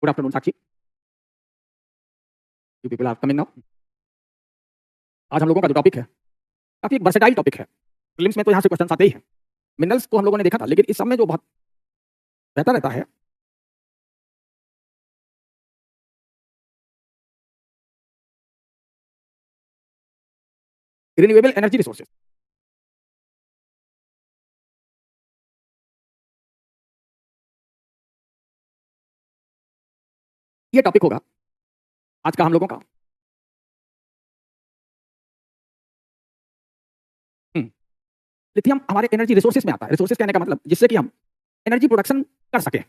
Good afternoon Sakshi, you people are coming now. आज हम लोगों का जो टॉपिक है काफी एक वर्सेटाइल टॉपिक है। प्रीलिम्स में तो यहाँ से क्वेश्चन आते ही हैं। मिनरल्स को हम लोगों ने देखा था, लेकिन इस सब में जो बहुत रहता रहता है रिन्यूएबल एनर्जी रिसोर्सेज। ये टॉपिक होगा आज का हम लोगों का। लिथियम हमारे एनर्जी रिसोर्सेज में आता है। रिसोर्सेज कहने का मतलब जिससे कि हम एनर्जी प्रोडक्शन कर सकें।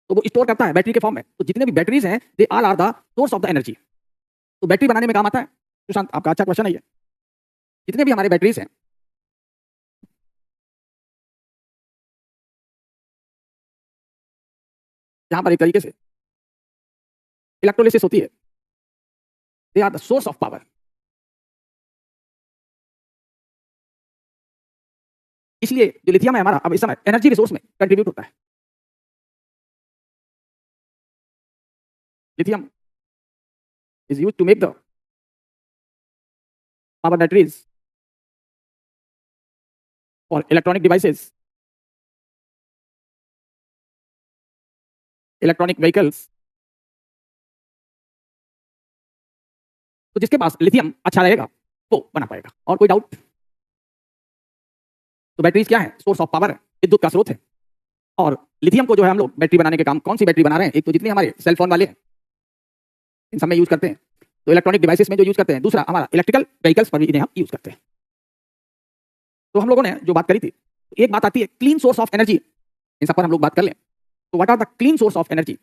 तो वो स्टोर करता है बैटरी के फॉर्म में। तो जितने भी बैटरीज हैं they all are the source of the energy. तो बैटरी बनाने में काम आता है। सुशांत, आपका अच्छा क्वेश्चन है ये। जितने भी हमारे बैटरीज हैं, यहाँ पर एक तरीके से इलेक्ट्रोलिसिस होती है, they are the source of power. इसलिए जो लिथियम है हमारा अब इस समय एनर्जी रिसोर्स में कंट्रीब्यूट होता है। Lithium is used to make the power batteries for electronic devices, electronic vehicles। तो जिसके पास लिथियम अच्छा रहेगा वो बना पाएगा। और कोई डाउट? तो बैटरीज क्या है? सोर्स ऑफ पावर है, विद्युत का स्रोत है। और लिथियम को जो है हम लोग बैटरी बनाने के काम, कौन सी बैटरी बना रहे हैं? एक तो जितने हमारे सेल फोन वाले हैं इन सब में यूज करते हैं, तो इलेक्ट्रॉनिक डिवाइसेस में जो यूज करते हैं। दूसरा हमारा इलेक्ट्रिकल व्हीकल्स पर भी इन्हें हम यूज करते हैं। तो हम लोगों ने जो बात करी थी, एक बात आती है क्लीन सोर्स ऑफ एनर्जी। इन सब पर हम लोग बात कर लें तो what are the clean source of energy?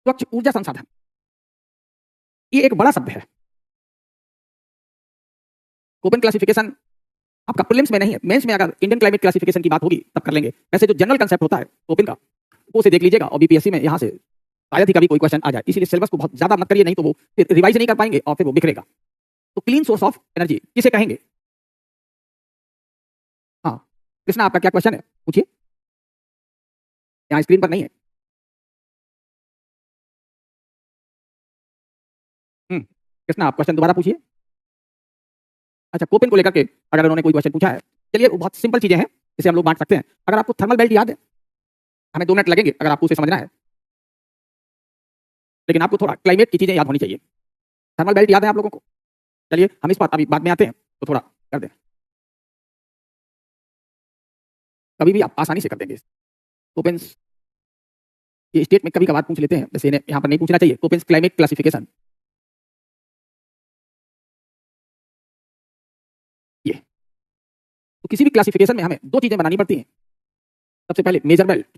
स्वच्छ ऊर्जा संसाधन, ये एक बड़ा शब्द है। कोपेन क्लासिफिकेशन आपका प्रीलिम्स में नहीं है, मेंस में अगर इंडियन क्लाइमेट क्लासिफिकेशन की बात होगी तब कर लेंगे। वैसे जो जनरल कंसेप्ट होता है कोपेन का, वो से देख लीजिएगा। और बीपीएससी में यहाँ से शायद ही कभी कोई क्वेश्चन आ जाए, इसीलिए सिलेबस को बहुत ज्यादा मत करिए, नहीं तो वो फिर रिवाइज नहीं कर पाएंगे और फिर वो बिखरेगा। तो क्लीन सोर्स ऑफ एनर्जी किसे कहेंगे? हाँ कृष्णा, आपका क्या क्वेश्चन है? पूछिए, यहाँ स्क्रीन पर नहीं है। कृष्णा, आप क्वेश्चन दोबारा पूछिए। अच्छा, कोपेन को लेकर के अगर उन्होंने कोई क्वेश्चन पूछा है, चलिए वो बहुत सिंपल चीजें हैं, इसे हम लोग बांट सकते हैं। अगर आपको थर्मल बेल्ट याद है, हमें 2 मिनट लगेंगे अगर आपको उसे समझना है, लेकिन आपको थोड़ा क्लाइमेट की चीजें याद होनी चाहिए। थर्मल बेल्ट याद है आप लोगों को? चलिए हम इस बात अभी बाद में आते हैं, तो थोड़ा कर दें। कभी भी आप आसानी से कर देंगे। कोपेन्स ये स्टेट में कभी कभार पूछ लेते हैं, वैसे इन्हें यहाँ पर नहीं पूछना चाहिए। कोपेन्स क्लाइमेट क्लासिफिकेशन, ये तो किसी भी क्लासिफिकेशन में हमें 2 चीजें बनानी पड़ती हैं। सबसे पहले मेजर बेल्ट,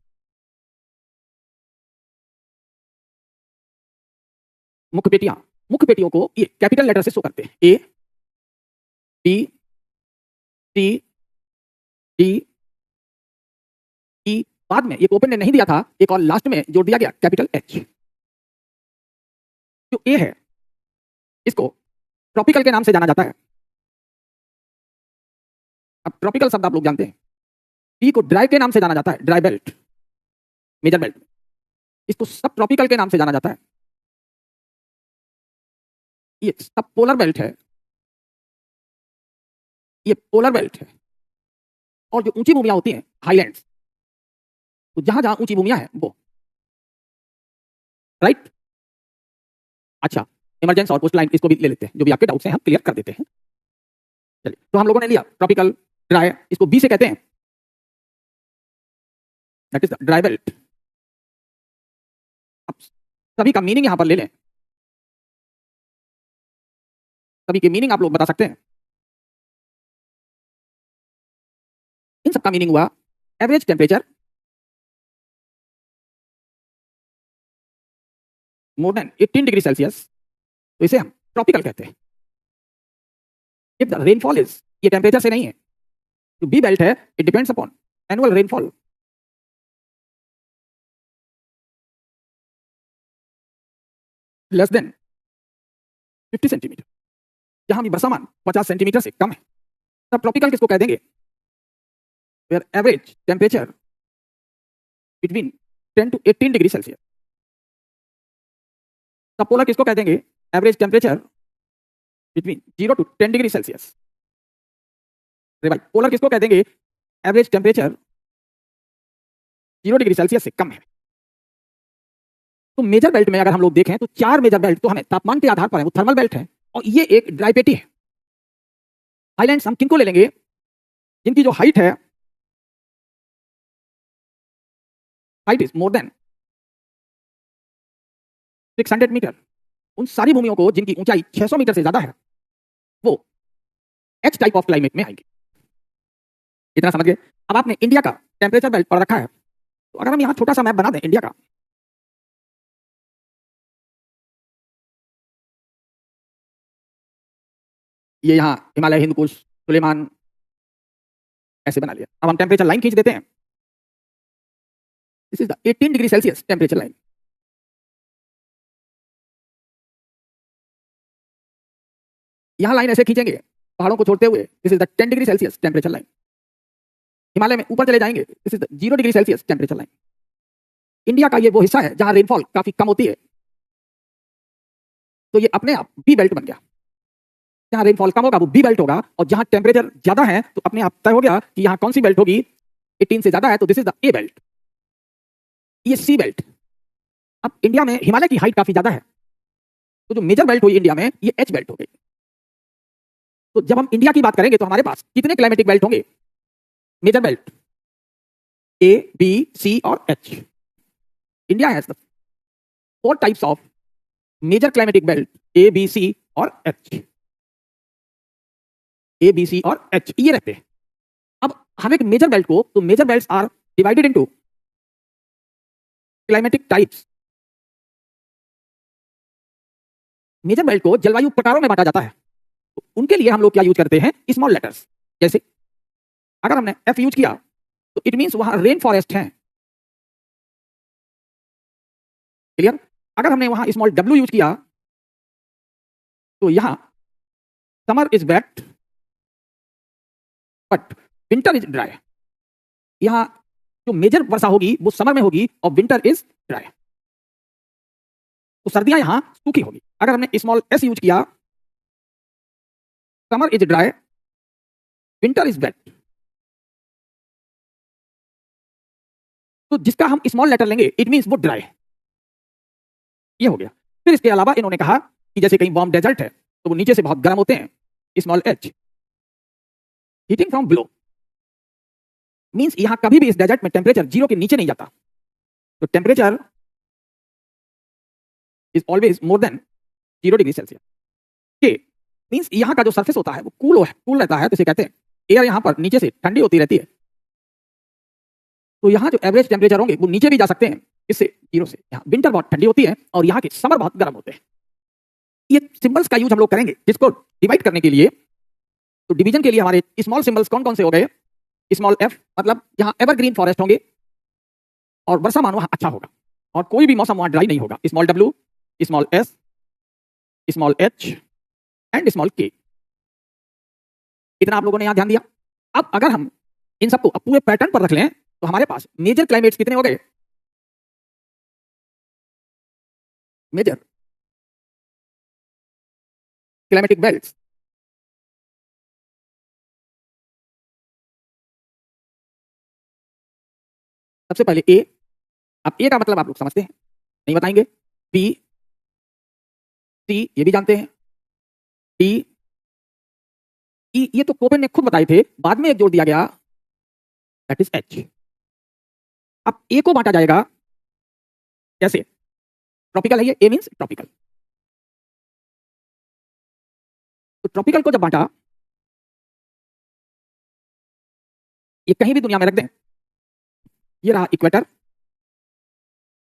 मुख्य पेटियां। मुख्य पेटियों को ये कैपिटल लेटर से शो करते हैं, ए बी सी डी ई। बाद में ये ओपन ने नहीं दिया था, एक और लास्ट में जोड़ दिया गया कैपिटल एच। जो ए है इसको ट्रॉपिकल के नाम से जाना जाता है। अब ट्रॉपिकल शब्द आप लोग जानते हैं। बी को ड्राई के नाम से जाना जाता है, ड्राई बेल्ट, मेजर बेल्ट। इसको सब ट्रॉपिकल के नाम से जाना जाता है। ये सब पोलर बेल्ट है, ये पोलर बेल्ट है। और जो ऊंची भूमियां होती हैं, हाईलैंड्स, तो जहां जहां ऊंची भूमियां हैं वो, राइट। अच्छा, इमरजेंस और कोस्ट लाइन इसको भी ले लेते हैं, जो भी आपके डाउट्स हैं हम क्लियर कर देते हैं। चलिए, तो हम लोगों ने लिया ट्रॉपिकल, ड्राई, इसको बी से कहते हैं, that is the dry belt. अब सभी का मीनिंग यहां पर ले लें, सभी के मीनिंग आप लोग बता सकते हैं। इन सबका मीनिंग हुआ average temperature more than 18 degree Celsius, तो इसे हम ट्रॉपिकल कहते हैं। इफ द रेनफॉल इज, ये टेम्परेचर से नहीं है, जो बी बेल्ट है it depends upon annual rainfall. Less than 50 centimetre, जहां भी वर्षामान 50 सेंटीमीटर से कम है तब ट्रॉपिकल किसको कह देंगे? Where average temperature between 10 to 18 degree Celsius. तब पोलर किसको कह देंगे? Average temperature between 0 to 10 degree Celsius. Polar किसको कह देंगे? एवरेज टेम्परेचर 0 डिग्री सेल्सियस से कम है। तो मेजर बेल्ट में अगर हम लोग देखें तो 4 मेजर बेल्ट तो हमें तापमान के आधार पर है, वो थर्मल बेल्ट है, और ये एक ड्राई पेटी है। आइलैंड्स हम किनको ले लेंगे? जिनकी जो हाइट है, height is more than 600 metre. उन सारी भूमियों को जिनकी ऊंचाई 600 मीटर से ज्यादा है वो एच टाइप ऑफ क्लाइमेट में आएंगे। इतना समझ गए? अब आपने इंडिया का टेम्परेचर बेल्ट पढ़ रखा है, तो अगर हम यहां छोटा सा मैप बना दें इंडिया का, ये यहां हिमालय, हिंदकुश, सुलेमान ऐसे बना लिया। अब हम टेम्परेचर लाइन खींच देते हैं। This is the 18 degree Celsius temperature line. यहां लाइन ऐसे खींचेंगे पहाड़ों को छोड़ते हुए, this is the 10 degree Celsius temperature line. Himalaya में ऊपर चले जाएंगे, this is the 0 degree Celsius temperature line. India का ये वो हिस्सा है जहां रेनफॉल काफी कम होती है, तो ये अपने आप बी बेल्ट बन गया। जहां रेनफॉल कम होगा वो बी बेल्ट होगा, और जहां टेम्परेचर ज्यादा है तो अपने आप तय हो गया कि यहां कौन सी बेल्ट होगी। 18 से ज्यादा है तो this is the A belt, ये सी बेल्ट। अब इंडिया में हिमालय की हाइट काफी ज्यादा है, तो जो मेजर बेल्ट हुई इंडिया में ये एच बेल्ट हो गई। तो जब हम इंडिया की बात करेंगे तो हमारे पास कितने क्लाइमेटिक बेल्ट होंगे? Major belt A, B, C और H. India has the 4 types of major climatic belt, A, B, C और एच। ए, बी, सी और एच ये रहते हैं। अब हम एक मेजर बेल्ट को, तो major belts are divided into climatic types. Major belt को जलवायु प्रकारों में बांटा जाता है, तो उनके लिए हम लोग क्या यूज करते हैं? Small letters. जैसे अगर हमने एफ यूज किया तो इट मींस वहां रेन फॉरेस्ट है। क्लियर? अगर हमने वहां स्मॉल डब्ल्यू यूज किया तो यहां summer is wet but winter is dry. यहां जो मेजर वर्षा होगी वो समर में होगी और विंटर इज ड्राई, तो सर्दियां यहां सूखी होगी। अगर हमने स्मॉल एस यूज किया, summer is dry, winter is wet. तो जिसका हम स्मॉल लेटर लेंगे इट मींस वो ड्राई है। ये हो गया। फिर इसके अलावा इन्होंने कहा कि जैसे कहीं वार्म डेजर्ट है तो वो नीचे से बहुत गर्म होते हैं, small H. Heating from below means यहां कभी भी इस डेजर्ट में टेम्परेचर 0 के नीचे नहीं जाता, तो temperature is always more than 0 degree Celsius. के मींस यहां का जो सरफेस होता है वो कूल रहता है, तो इसे कहते हैं एयर यहां पर नीचे से ठंडी होती रहती है। तो यहां जो एवरेज टेम्परेचर होंगे वो नीचे भी जा सकते हैं इससे 0 से। यहाँ विंटर बहुत ठंडी होती है और यहाँ के समर बहुत गर्म होते हैं। ये सिंबल्स का यूज हम लोग करेंगे जिसको डिवाइड करने के लिए। तो डिवीजन के लिए हमारे स्मॉल सिंबल्स कौन कौन से हो गए? स्मॉल एफ मतलब यहाँ एवरग्रीन फॉरेस्ट होंगे और वर्षामान वहां अच्छा होगा और कोई भी मौसम वहां ड्राई नहीं होगा। Small W, small S, small H and small के। इतना आप लोगों ने यहां ध्यान दिया। अब अगर हम इन सबको पूरे पैटर्न पर रख लें तो हमारे पास मेजर क्लाइमेट्स कितने हो गए? मेजर क्लाइमेटिक बेल्ट्स, सबसे पहले ए। अब ए का मतलब आप लोग समझते हैं, नहीं बताएंगे? बी, सी ये भी जानते हैं, डी, ई ये तो कोपेन ने खुद बताए थे, बाद में एक जोड़ दिया गया, दैट इज एच। अब ए को बांटा जाएगा कैसे? ट्रॉपिकल है ये, ए मींस ट्रॉपिकल। तो ट्रॉपिकल को जब बांटा, ये कहीं भी दुनिया में रख दें, ये रहा इक्वेटर,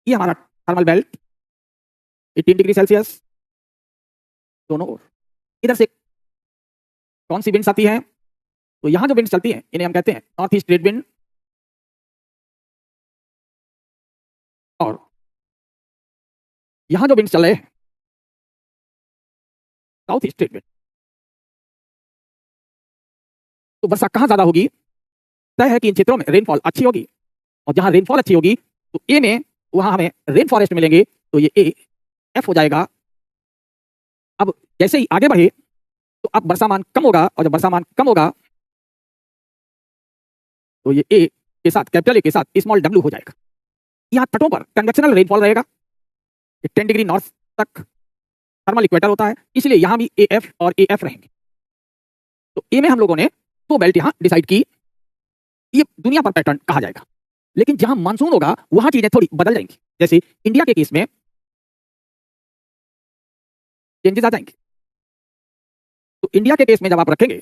ये हमारा थर्मल बेल्ट 18 डिग्री सेल्सियस दोनों ओर। इधर से कौन सी विंड्स आती हैं? तो यहां जो विंड्स चलती हैं इन्हें हम कहते हैं नॉर्थ ईस्ट ट्रेड विंड, और यहां जो विंड्स चल रहे हैं साउथ ईस्ट ट्रेड विंड। तो वर्षा कहाँ ज्यादा होगी? तय है कि इन क्षेत्रों में रेनफॉल अच्छी होगी, और जहां रेनफॉल अच्छी होगी तो ए में वहां हमें रेन फॉरेस्ट मिलेंगे, तो ये ए एफ हो जाएगा। अब जैसे ही आगे बढ़े तो अब वर्षामान कम होगा, और जब वर्षामान कम होगा तो ये ए के साथ कैपिटल ए के साथ स्मॉल डब्ल्यू हो जाएगा। यहाँ तटों पर कन्वेक्शनल रेनफॉल रहेगा, 10 डिग्री नॉर्थ तक थर्मल इक्वेटर होता है, इसलिए यहाँ भी ए एफ और ए एफ रहेंगे। तो ए में हम लोगों ने दो बेल्ट यहाँ डिसाइड की, ये दुनिया पर पैटर्न कहा जाएगा। लेकिन जहां मानसून होगा वहां चीजें थोड़ी बदल जाएंगी। जैसे इंडिया के केस में चेंजेस आ जाएंगे। तो इंडिया के केस में जब आप रखेंगे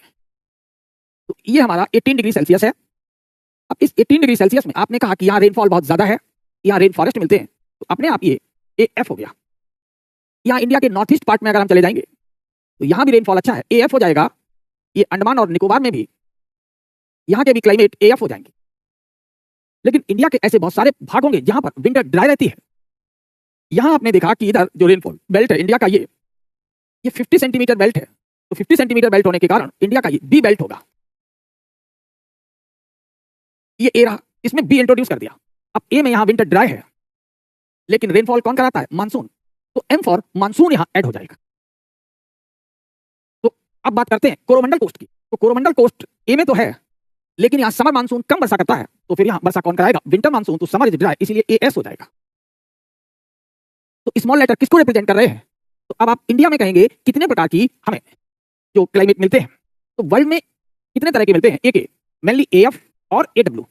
तो ये हमारा 18 डिग्री सेल्सियस है। अब इस 18 डिग्री सेल्सियस में आपने कहा कि यहाँ रेनफॉल बहुत ज्यादा है, यहाँ रेन फॉरेस्ट मिलते हैं, तो अपने आप ये ए एफ हो गया। यहाँ इंडिया के नॉर्थ ईस्ट पार्ट में अगर हम चले जाएंगे तो यहाँ भी रेनफॉल अच्छा है, ए एफ हो जाएगा। ये अंडमान और निकोबार में भी यहाँ के भी क्लाइमेट ए एफ हो जाएंगे। लेकिन इंडिया के ऐसे बहुत सारे भाग होंगे जहां पर विंटर ड्राई रहती है। यहां आपने देखा कि इधर जो रेनफॉल बेल्ट है इंडिया का, ये 50 सेंटीमीटर बेल्ट है। तो 50 सेंटीमीटर बेल्ट होने के कारण इंडिया का ये बी बेल्ट होगा। ये ए रहा, इसमें बी इंट्रोड्यूस कर दिया। अब ए में यहां विंटर ड्राई है, लेकिन रेनफॉल कौन कराता है? मानसून। तो एम फॉर मानसून यहां ऐड हो जाएगा। तो अब बात करते हैं कोरोमंडल कोस्ट की। तो कोरोमंडल कोस्ट ए में तो है, लेकिन यहां समर मानसून कम वर्षा करता है, तो फिर यहां वर्षा कौन कराएगा? Winter monsoon. तो समर इज ड्राई, इसलिए ए एस हो जाएगा। तो स्मॉल लेटर किसको रिप्रेजेंट कर रहे हैं? तो अब आप इंडिया में कहेंगे कितने प्रकार की हमें जो क्लाइमेट मिलते हैं, तो वर्ल्ड में कितने तरह के मिलते हैं? ए के मेनली ए एफ और ए डब्ल्यू।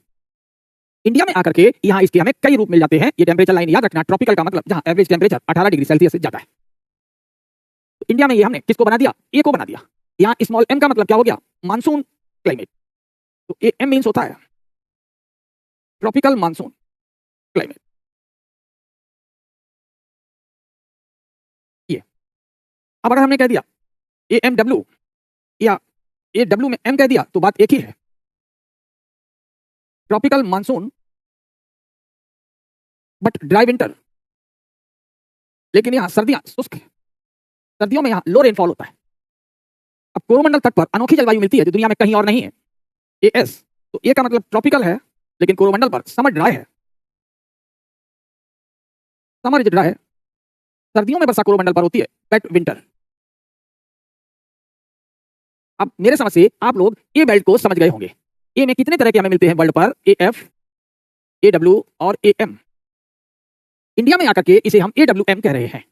इंडिया में आकर के यहाँ इसके हमें कई रूप मिल जाते हैं। ये टेम्परेचर लाइन याद रखना, ट्रॉपिकल का मतलब जहां एवरेज टेम्परेचर 18 डिग्री सेल्सियस से ज्यादा है। तो इंडिया में ये हमने किसको बना दिया? ए को बना दिया। यहाँ स्मॉल एम का मतलब क्या हो गया? Monsoon climate. तो ए एम मीन्स होता है ट्रॉपिकल मानसून क्लाइमेट। ये अब अगर हमने कह दिया ए एम डब्ल्यू या ए डब्ल्यू में एम कह दिया तो बात एक ही है, tropical monsoon but dry winter. लेकिन यहां सर्दियां शुष्क है, सर्दियों में यहां लो रेनफॉल होता है। अब कोरोमंडल तट पर अनोखी जलवायु मिलती है जो दुनिया में कहीं और नहीं है, ए एस। तो ए का मतलब ट्रॉपिकल है, लेकिन कोरोमंडल पर समर ड्राई है। समर इज ड्राई है, सर्दियों में वर्षा कोरोमंडल पर होती है, वेट विंटर। अब मेरे समझ से आप लोग ए बेल्ट को समझ गए होंगे। ए में कितने तरह के हमें मिलते हैं वर्ल्ड पर? ए एफ, ए डब्ल्यू और ए एम। इंडिया में आकर के इसे हम ए डब्ल्यू एम कह रहे हैं।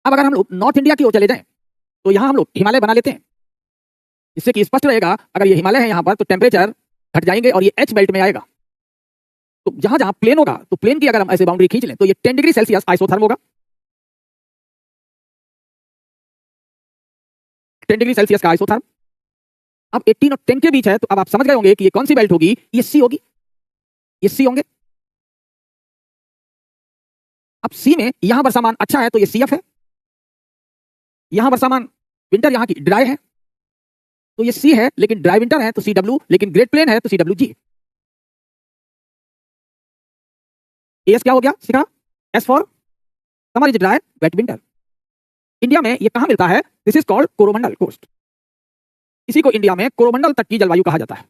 अब अगर हम लोग नॉर्थ इंडिया की ओर चले जाएं तो यहां हम लोग हिमालय बना लेते हैं, जिससे कि स्पष्ट रहेगा अगर ये हिमालय है यहां पर तो टेम्परेचर घट जाएंगे और ये एच बेल्ट में आएगा। तो जहां जहां प्लेन होगा तो प्लेन की अगर हम ऐसे बाउंड्री खींच लें तो ये 10 डिग्री सेल्सियस आइसोथर्म होगा। 10 डिग्री सेल्सियस का आइसोथर्म। अब 18 और 10 के बीच है, तो अब आप समझ गए होंगे कि ये कौन सी बेल्ट होगी? ये सी होगी, ये सी होंगे। अब सी में यहां वर्षामान अच्छा है तो ये सी एफ है। यहां वर्षामान विंटर यहां की ड्राई है तो ये सी है, लेकिन ड्राई विंटर है तो सी डब्ल्यू, लेकिन ग्रेट प्लेन है तो सी डब्ल्यू जी। एस क्या हो गया? सीखा। S for summer is dry wet winter. India में ये कहां मिलता है? This is called Coromandel coast. इसी को इंडिया में कोरोमंडल तक की जलवायु कहा जाता है,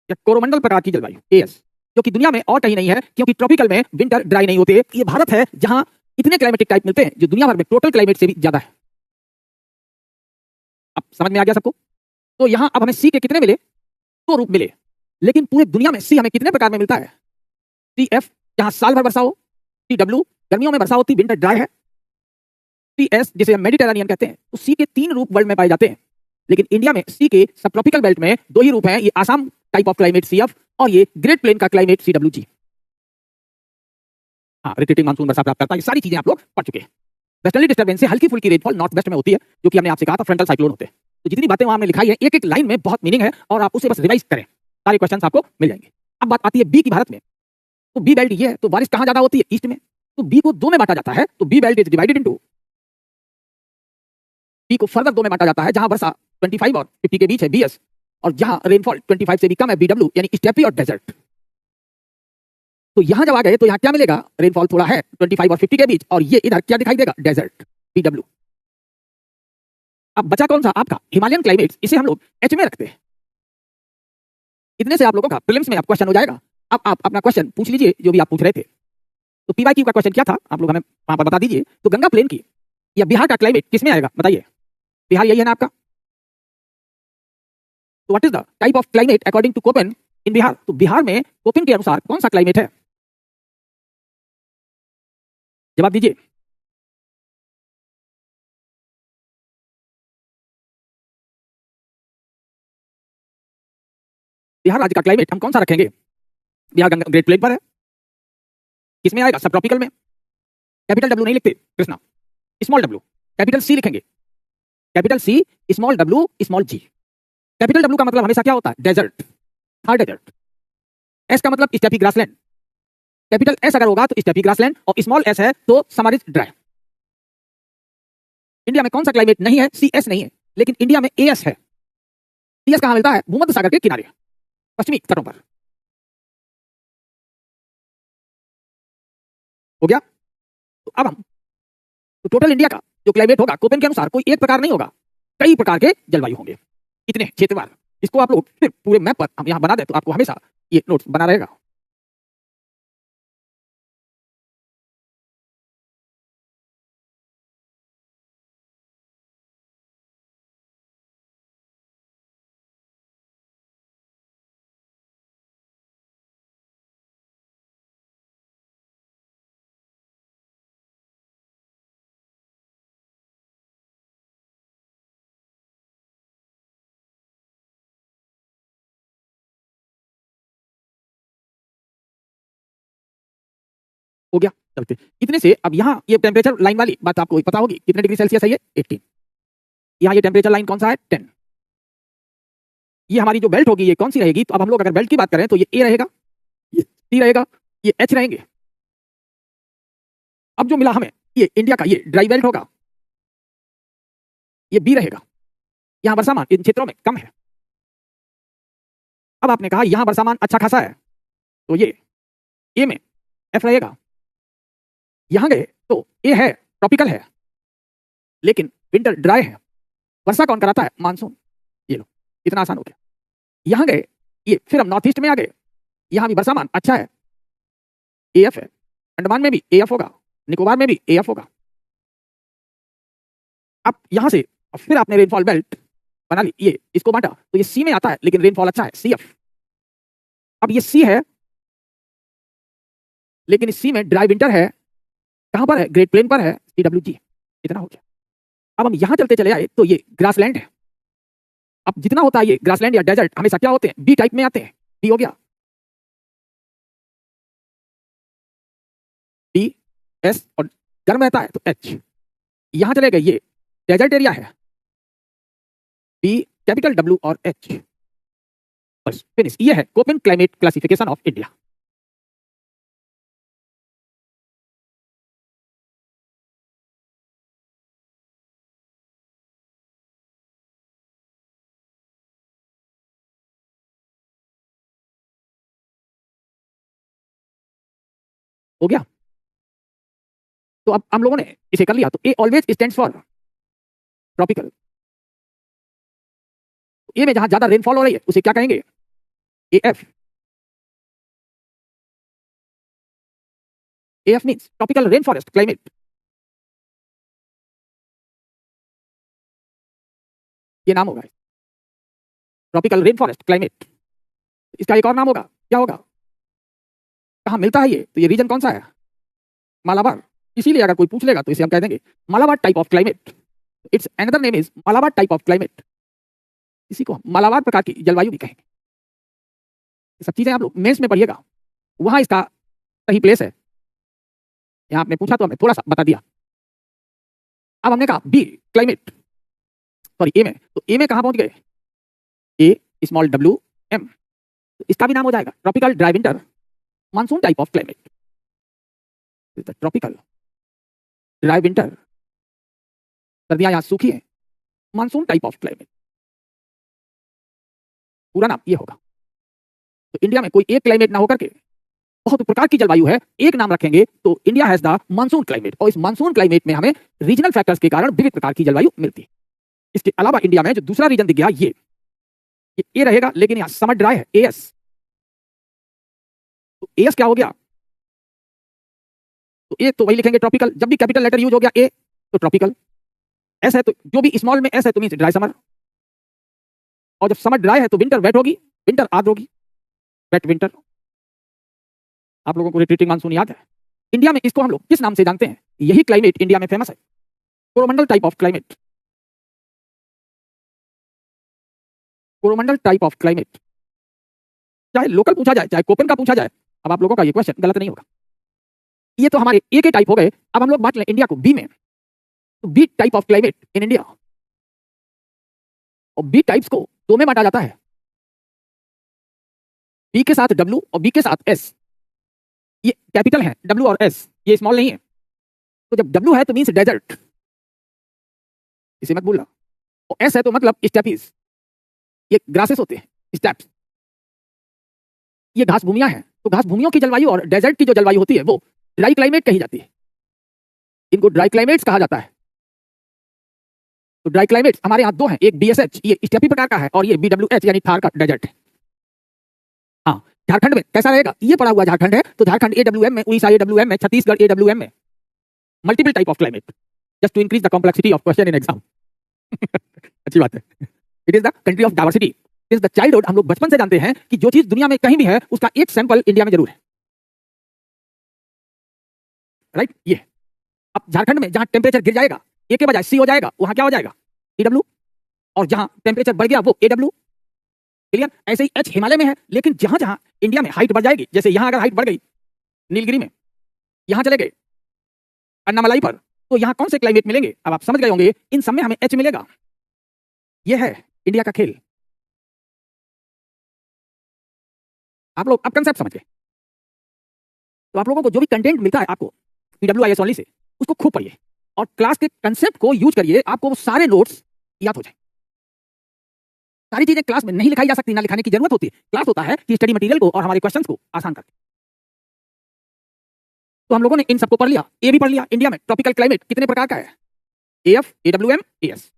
या कोरोमंडल प्रकार की जलवायु एएस, जो कि दुनिया में और कहीं नहीं है, क्योंकि ट्रॉपिकल में विंटर ड्राई नहीं होते। ये भारत है जहां इतने क्लाइमेटिक टाइप मिलते हैं जो दुनिया भर में टोटल क्लाइमेट से भी ज्यादा है। अब समझ में आ गया सबको? तो यहां अब हमें सी के कितने मिले? दो रूप मिले। लेकिन पूरे दुनिया में सी हमें कितने प्रकार में मिलता है? सी एफ जहां साल भर वर्षा हो, सी डब्ल्यू गर्मियों में वर्षा होती, विंटर ड्राई है, सी एस जिसे हम मेडिटेरेनियन कहते हैं। तो सी के 3 रूप वर्ल्ड में पाए जाते हैं, लेकिन इंडिया में सी के सब ट्रॉपिकल बेल्ट में 2 ही रूप हैं, ये Assam type of climate C F और ये ग्रेट प्लेन का क्लाइमेट सी डब्ल्यू जी। हाँ, रिटेटिंग मानसून वर्षा प्राप्त करता है, ये सारी चीजें आप लोग पढ़ चुके हैं। वेस्टर्ली डिस्टर्बेंस से हल्की फुल्की रेनफॉल नॉर्थ वेस्ट में होती है, जो कि हमने आपसे कहा था फ्रंटल साइक्लोन होते हैं। तो जितनी बातें वहां हमने लिखाई है, एक एक लाइन में बहुत मीनिंग है और आप उसे बस रिवाइज करें, सारे क्वेश्चन आपको मिल जाएंगे। अब बात आती है बी की, भारत में। तो बी बेल्ट ये है, तो बारिश कहां ज्यादा होती है? ईस्ट में। तो बी को 2 में बांटा जाता है, तो B belt is divided into, B को फर्दर 2 में बांटा जाता है, जहां वर्षा 25 और 50 के बीच है बीएस, और जहां रेनफॉल 25 से भी कम है बीडब्ल्यू, यानी स्टेपी और डेजर्ट। तो यहां जब आ गए तो यहां क्या मिलेगा? रेनफॉल थोड़ा है 25 और 50 के बीच, और ये इधर क्या दिखाई देगा? Desert BW. अब बचा कौन सा आपका हिमालयन क्लाइमेट, इसे हम लोग एच में रखते हैं। इतने से आप लोगों का प्रीलिम्स में अब क्वेश्चन हो जाएगा। अब आप अपना क्वेश्चन पूछ लीजिए जो भी आप पूछ रहे थे। तो पीवाईक्यू का क्वेश्चन क्या था आप लोग हमें वहां पर बता दीजिए। तो गंगा प्लेन की या बिहार का क्लाइमेट किसमें आएगा बताइए। बिहार यही है ना आपका। तो what is the type of climate according to Koppen in Bihar. तो बिहार में कोपेन के अनुसार कौन सा क्लाइमेट है, जवाब दीजिए। बिहार राज्य का क्लाइमेट हम कौन सा रखेंगे। बिहार गंगा ग्रेट प्लेन पर है, किसमें आएगा, सब ट्रॉपिकल में। कैपिटल डब्ल्यू नहीं लिखते Krishna, small W. Capital C लिखेंगे, capital C small W small G. Capital W का मतलब हमेशा क्या होता है, डेजर्ट, थार डेजर्ट। एस का मतलब स्टेपी ग्रासलैंड। कैपिटल एस अगर होगा तो स्टेपी ग्रासलैंड, और स्मॉल एस है तो समरिज ड्राई। इंडिया में कौन सा क्लाइमेट नहीं है, सी एस नहीं है, लेकिन इंडिया में एएस है। सी एस कहां मिलता है, भूमध्य सागर के किनारे, पश्चिमी तटों पर। हो गया। तो अब हम तो टोटल इंडिया का जो क्लाइमेट होगा कोपेन के अनुसार कोई एक प्रकार नहीं होगा, कई प्रकार के जलवायु होंगे। कितने क्षेत्रवार, इसको आप लोग फिर पूरे मैप पर हम यहां बना दें तो आपको हमेशा ये नोट्स बना रहेगा। हो गया। चलते इतने से अब यहाँ ये टेम्परेचर लाइन वाली बात आपको पता होगी, कितने डिग्री सेल्सियस है ये, 18। यहाँ ये टेम्परेचर लाइन कौन सा है, 10। ये हमारी जो बेल्ट होगी ये कौन सी रहेगी। तो अब हम लोग अगर बेल्ट की बात करें तो ये ए रहेगा, ये सी रहेगा, ये एच रहेंगे। अब जो मिला हमें ये इंडिया का ये ड्राई बेल्ट होगा, ये बी रहेगा। यहाँ वर्षामान इन क्षेत्रों में कम है। अब आपने कहा यहाँ वर्षामान अच्छा खासा है, तो ये ए में एफ रहेगा। यहां गए तो ए है, ट्रॉपिकल है, लेकिन विंटर ड्राई है। वर्षा कौन कराता है, मानसून। ये लो, इतना आसान हो गया। यहां गए ये, फिर हम नॉर्थ ईस्ट में आ गए, यहां भी वर्षामान अच्छा है, एएफ है। अंडमान में भी एएफ होगा, निकोबार में भी एएफ होगा। अब यहां से फिर आपने रेनफॉल बेल्ट बना ली, ये इसको बांटा तो ये सी में आता है, लेकिन रेनफॉल अच्छा है, सीएफ। अब ये सी है, लेकिन इस सी में ड्राई विंटर है। कहां पर है, ग्रेट प्लेन पर है, सीडब्ल्यूजी। इतना हो गया। अब हम यहां चलते चले आए तो ये ग्रासलैंड है। अब जितना होता है ये ग्रासलैंड या डेजर्ट हमेशा क्या होते हैं, बी टाइप में आते हैं। बी हो गया, बी एस, और गर्म रहता है तो एच। यहां चले गए ये डेजर्ट एरिया है, बी कैपिटल डब्ल्यू और एच। बस फिनिश। ये है Koppen climate classification of India. हो गया। तो अब हम लोगों ने इसे कर लिया। तो a always stands for tropical. ए में जहां ज्यादा रेनफॉल हो रही है उसे क्या कहेंगे, A F. A F means tropical rain forest climate. ये नाम होगा, ट्रॉपिकल रेन फॉरेस्ट क्लाइमेट। इसका एक और नाम होगा, क्या होगा, कहां मिलता है ये, तो ये रीजन कौन सा है, मालाबार। इसीलिए अगर कोई पूछ लेगा तो इसे हम कह देंगे Malabar type of climate. It's another name is Malabar type of climate. इसी को हम मालाबार प्रकार की जलवायु भी कहेंगे। ये सब चीजें आप लोग मेंस में पढ़िएगा, वहां इसका सही प्लेस है। यहां आपने पूछा तो हमने थोड़ा सा बता दिया। अब हमने कहा बी क्लाइमेट, सॉरी ए में, तो ए में कहां पहुंच गए, ए स्मॉल डब्ल्यू एम। तो इसका भी नाम हो जाएगा tropical dry winter monsoon type of climate. Tropical dry winter, सर्दियां यहां सूखी हैं, मानसून टाइप ऑफ क्लाइमेट। पूरा नाम ये होगा। तो इंडिया में कोई एक क्लाइमेट ना होकर के बहुत प्रकार की जलवायु है, एक नाम रखेंगे तो India has the monsoon climate. और इस मानसून क्लाइमेट में हमें रीजनल फैक्टर्स के कारण विविध प्रकार की जलवायु मिलती है। इसके अलावा इंडिया में जो दूसरा रीजन दिख गया ये ए रहेगा, लेकिन यहां समर ड्राई है, एएस। तो एएस क्या हो गया? तो ए तो वही लिखेंगे ट्रॉपिकल, जब भी कैपिटल लेटर यूज हो गया ए तो ट्रॉपिकल, एस है तो जो भी स्मॉल में एस है तो मींस ड्राई समर, और जब समर ड्राई है तो विंटर वेट होगी, विंटर आर्द्र होगी, वेट विंटर। आप लोगों को रिट्रीटिंग मानसून याद है? इंडिया में इसको हम लोग किस नाम से जानते हैं? यही क्लाइमेट इंडिया में फेमस है, Coromandel type of climate, Coromandel type of climate. चाहे लोकल पूछा जाए चाहे कोपेन का पूछा जाए, अब आप लोगों का ये क्वेश्चन गलत नहीं होगा। ये तो हमारे ए के टाइप हो गए, अब हम लोग बात लें इंडिया को बी में, तो B type of climate in India, और बी टाइप्स को दो में बांटा जाता है, बी के साथ डब्ल्यू और बी के साथ एस। ये कैपिटल है डब्ल्यू और एस, ये स्मॉल नहीं है। तो जब डब्ल्यू है तो मींस डेजर्ट, इसे मत भूलना, और एस है तो मतलब स्टेपीज, ये ग्रासेस होते हैं, स्टेप्स। ये घास भूमियां हैं, तो घास भूमियों की जलवायु और डेजर्ट की जो जलवायु होती है वो ड्राई क्लाइमेट कही जाती है, इनको ड्राई क्लाइमेट्स कहा जाता है। तो ड्राई क्लाइमेट्स हमारे यहाँ दो हैं, एक बीएसएच ये स्टेपी प्रकार का है, और ये बीडब्ल्यूएच यानी थार का डेजर्ट है। हाँ, झारखंड में कैसा रहेगा? ये पड़ा हुआ झारखंड है, तो झारखंड एडब्ल्यूएम में, उड़ीसा एडब्ल्यूएम में, छत्तीसगढ़ एडब्ल्यूएम में, multiple type of climate, just to increase the complexity of question in exam. अच्छी बात है, it is the country of diversity. Is the childhood, हम लोग बचपन से जानते हैं कि जो चीज दुनिया में कहीं भी है उसका एक सैंपल इंडिया में जरूर है, राइट? ये अब झारखंड में जहां टेम्परेचर गिर जाएगा ए के बजाय सी हो जाएगा, वहां क्या हो जाएगा? ईडब्ल्यू, और जहां टेम्परेचर बढ़ गया वो एडब्ल्यू। क्लियर? ऐसे ही एच हिमालय में है, लेकिन जहां जहां इंडिया में हाइट बढ़ जाएगी, जैसे यहां अगर हाइट बढ़ गई नीलगिरी में, यहां चले गए अन्नामलाई पर, तो यहां कौन से क्लाइमेट मिलेंगे? अब आप समझ गए होंगे, इन सब में हमें एच मिलेगा। यह है इंडिया का खेल। आप लोग अब कंसेप्ट समझ गए, तो आप लोगों को जो भी कंटेंट मिलता है आपको PWIS ओनली से, उसको खूब पढ़िए और क्लास के कंसेप्ट को यूज करिए, आपको वो सारे नोट्स याद हो जाए। सारी चीजें क्लास में नहीं लिखाई जा सकती, ना लिखाने की जरूरत होती है। क्लास होता है कि स्टडी मटेरियल को और हमारे क्वेश्चंस को आसान करते। तो हम लोगों ने इन सबको पढ़ लिया, ए भी पढ़ लिया। इंडिया में ट्रॉपिकल क्लाइमेट कितने प्रकार का है? AF, AWM, as.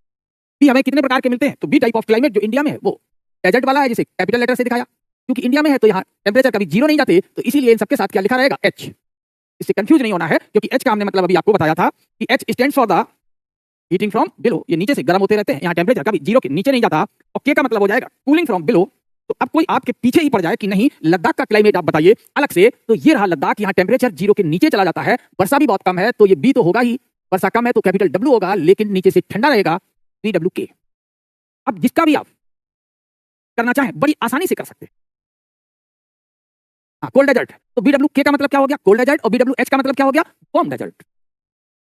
बी हमें कितने प्रकार के मिलते हैं? तो बी टाइप ऑफ क्लाइमेट जो इंडिया में है वो डेजर्ट वाला है, जिसे कैपिटल लेटर से दिखाया, क्योंकि इंडिया में है तो यहाँ टेम्परेचर कभी जीरो नहीं जाते, तो इसीलिए इन सबके साथ क्या लिखा रहेगा? एच। इससे कंफ्यूज नहीं होना है, क्योंकि एच का हमने मतलब अभी आपको बताया था कि H stands for the heating from below, ये नीचे से गर्म होते रहते हैं, यहाँ टेम्परेचर कभी जीरो के नीचे नहीं जाता। और के का मतलब हो जाएगा कूलिंग फ्रॉम बिलो। तो अब कोई आपके पीछे ही पड़ जाए कि नहीं लद्दाख का क्लाइमेट आप बताइए अलग से, तो ये रहा लद्दाख, यहाँ टेम्परेचर जीरो के नीचे चला जाता है, वर्षा भी बहुत कम है, तो ये बी तो होगा ही, वर्षा कम है तो कैपिटल डब्ल्यू होगा, लेकिन नीचे से ठंडा रहेगा, PWK। अब जिसका भी आप करना चाहें बड़ी आसानी से कर सकते हैं। कोल्ड डेजर्ट, तो BWK का मतलब क्या हो गया? कोल्ड डेजर्ट, और BWH का मतलब क्या हो गया? Warm desert.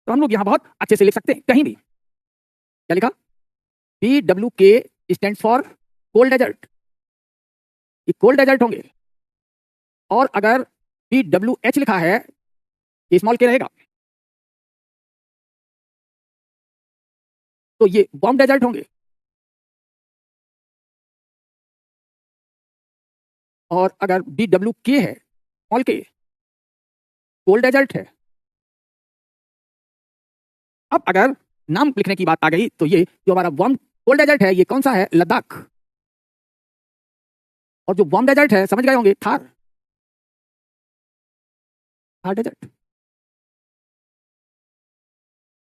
तो हम लोग यहां बहुत अच्छे से लिख सकते हैं, कहीं भी क्या लिखा? PWK stands for cold desert, ये कोल्ड डेजर्ट होंगे। और अगर BWH लिखा है, ये स्मॉल के रहेगा, तो ये वार्म डेजर्ट होंगे। और अगर BWK है स्मॉल के, कोल्ड डेजर्ट है। अब अगर नाम लिखने की बात आ गई, तो ये जो हमारा वार्म कोल्ड डेजर्ट है, ये कौन सा है? लद्दाख। और जो वार्म डेजर्ट है, समझ गए होंगे, थार, थार डेजर्ट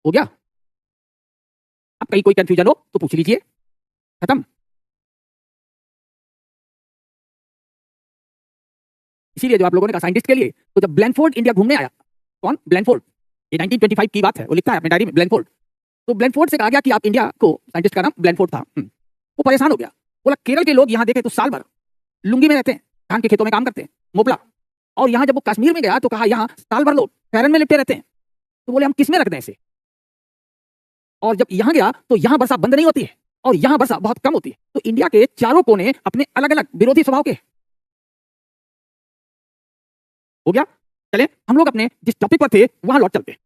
हो गया। अब कहीं कोई कंफ्यूजन हो तो पूछ लीजिए, खत्म। इसीलिए जो आप लोगों ने कहा साइंटिस्ट के लिए, तो जब ब्लैनफोर्ड इंडिया घूमने आया, कौन? ब्लैनफोर्ड, ये 1925 की बात है, वो लिखता है अपने डायरी में, ब्लैनफोर्ड। तो ब्लैनफोर्ड से कहा गया कि आप इंडिया को, साइंटिस्ट का नाम ब्लैनफोर्ड था, वो परेशान हो गया, बोला केरल के लोग यहाँ देखे तो साल भर लुंगी में रहते हैं, धान के खेतों में काम करते हैं, मोपला, और यहाँ जब वो कश्मीर में गया तो कहा यहाँ साल भर लोग फैरन में लिपटे रहते हैं, तो बोले हम किस में रख दें इसे। और जब यहाँ गया तो यहाँ वर्षा बंद नहीं होती है, और यहाँ वर्षा बहुत कम होती है। तो इंडिया के चारों कोने अपने अलग अलग विरोधी स्वभाव के। हो गया? चले हम लोग अपने जिस टॉपिक पर थे वहां लौट चलते हैं।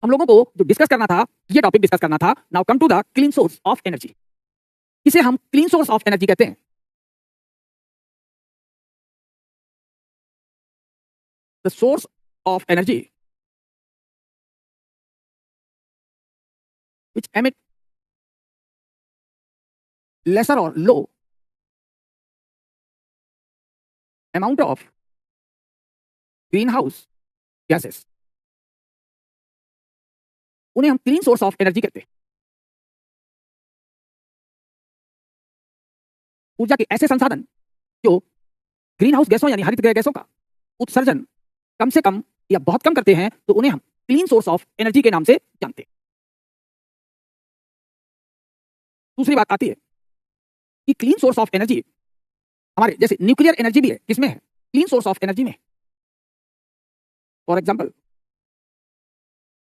हम लोगों को जो डिस्कस करना था, ये टॉपिक डिस्कस करना था। Now come to the clean source of energy. इसे हम क्लीन सोर्स ऑफ एनर्जी कहते हैं। The source of energy which emit lesser और low amount of green house gases, उन्हें हम क्लीन सोर्स ऑफ एनर्जी कहते हैं। ऊर्जा के ऐसे संसाधन जो ग्रीन हाउस गैसों यानी हरित गृह गैसों का उत्सर्जन कम से कम या बहुत कम करते हैं, तो उन्हें हम क्लीन सोर्स ऑफ एनर्जी के नाम से जानते हैं। दूसरी बात आती है कि क्लीन सोर्स ऑफ एनर्जी हमारे जैसे न्यूक्लियर एनर्जी भी है, किसमें है? क्लीन सोर्स ऑफ एनर्जी में। For example,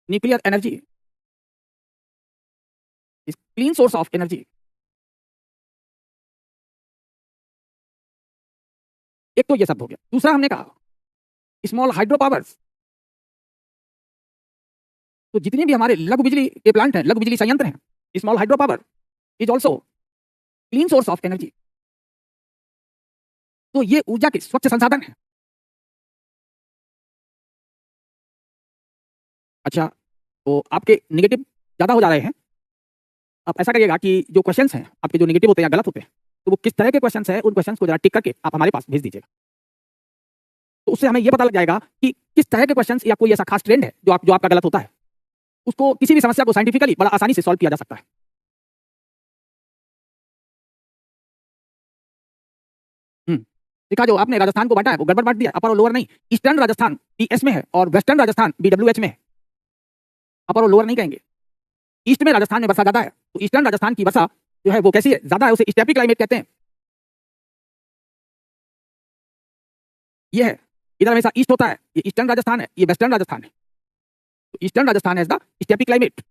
nuclear energy is clean source of energy. एक तो ये शब्द हो गया। दूसरा हमने कहा स्मॉल हाइड्रो पावर्स, तो जितने भी हमारे लघु बिजली के प्लांट हैं, लघु बिजली संयंत्र हैं, small hydro power is also clean source of energy. तो ये ऊर्जा के स्वच्छ संसाधन है। अच्छा, तो आपके निगेटिव ज्यादा हो जा रहे हैं। आप ऐसा करिएगा कि जो क्वेश्चंस हैं आपके, जो निगेटिव होते हैं या गलत होते हैं, तो वो किस तरह के क्वेश्चंस हैं, उन क्वेश्चंस को जरा टिक करके आप हमारे पास भेज दीजिएगा। तो उससे हमें ये पता लग जाएगा कि किस तरह के क्वेश्चंस या कोई ऐसा खास ट्रेंड है जो आपका गलत होता है। उसको किसी भी समस्या को साइंटिफिकली बड़ा आसानी से सॉल्व किया जा सकता है। देखा, जो आपने राजस्थान को बांटा है वो गड़बड़ बांट दिया, अपर और लोअर नहीं। ईस्टर्न राजस्थान बीएस में है और वेस्टर्न राजस्थान बीडब्ल्यूएच में है। अपर और लोअर नहीं कहेंगे। ईस्ट में राजस्थान में वर्षा ज्यादा है, तो ईस्टर्न राजस्थान की वर्षा जो है वो कैसी है? ज्यादा है, उसे स्टेपी क्लाइमेट कहते हैं। ये है, इधर हमेशा ईस्ट होता है, ये ईस्टर्न राजस्थान है, ये वेस्टर्न राजस्थान है। तो ईस्टर्न राजस्थान है the steppe climate.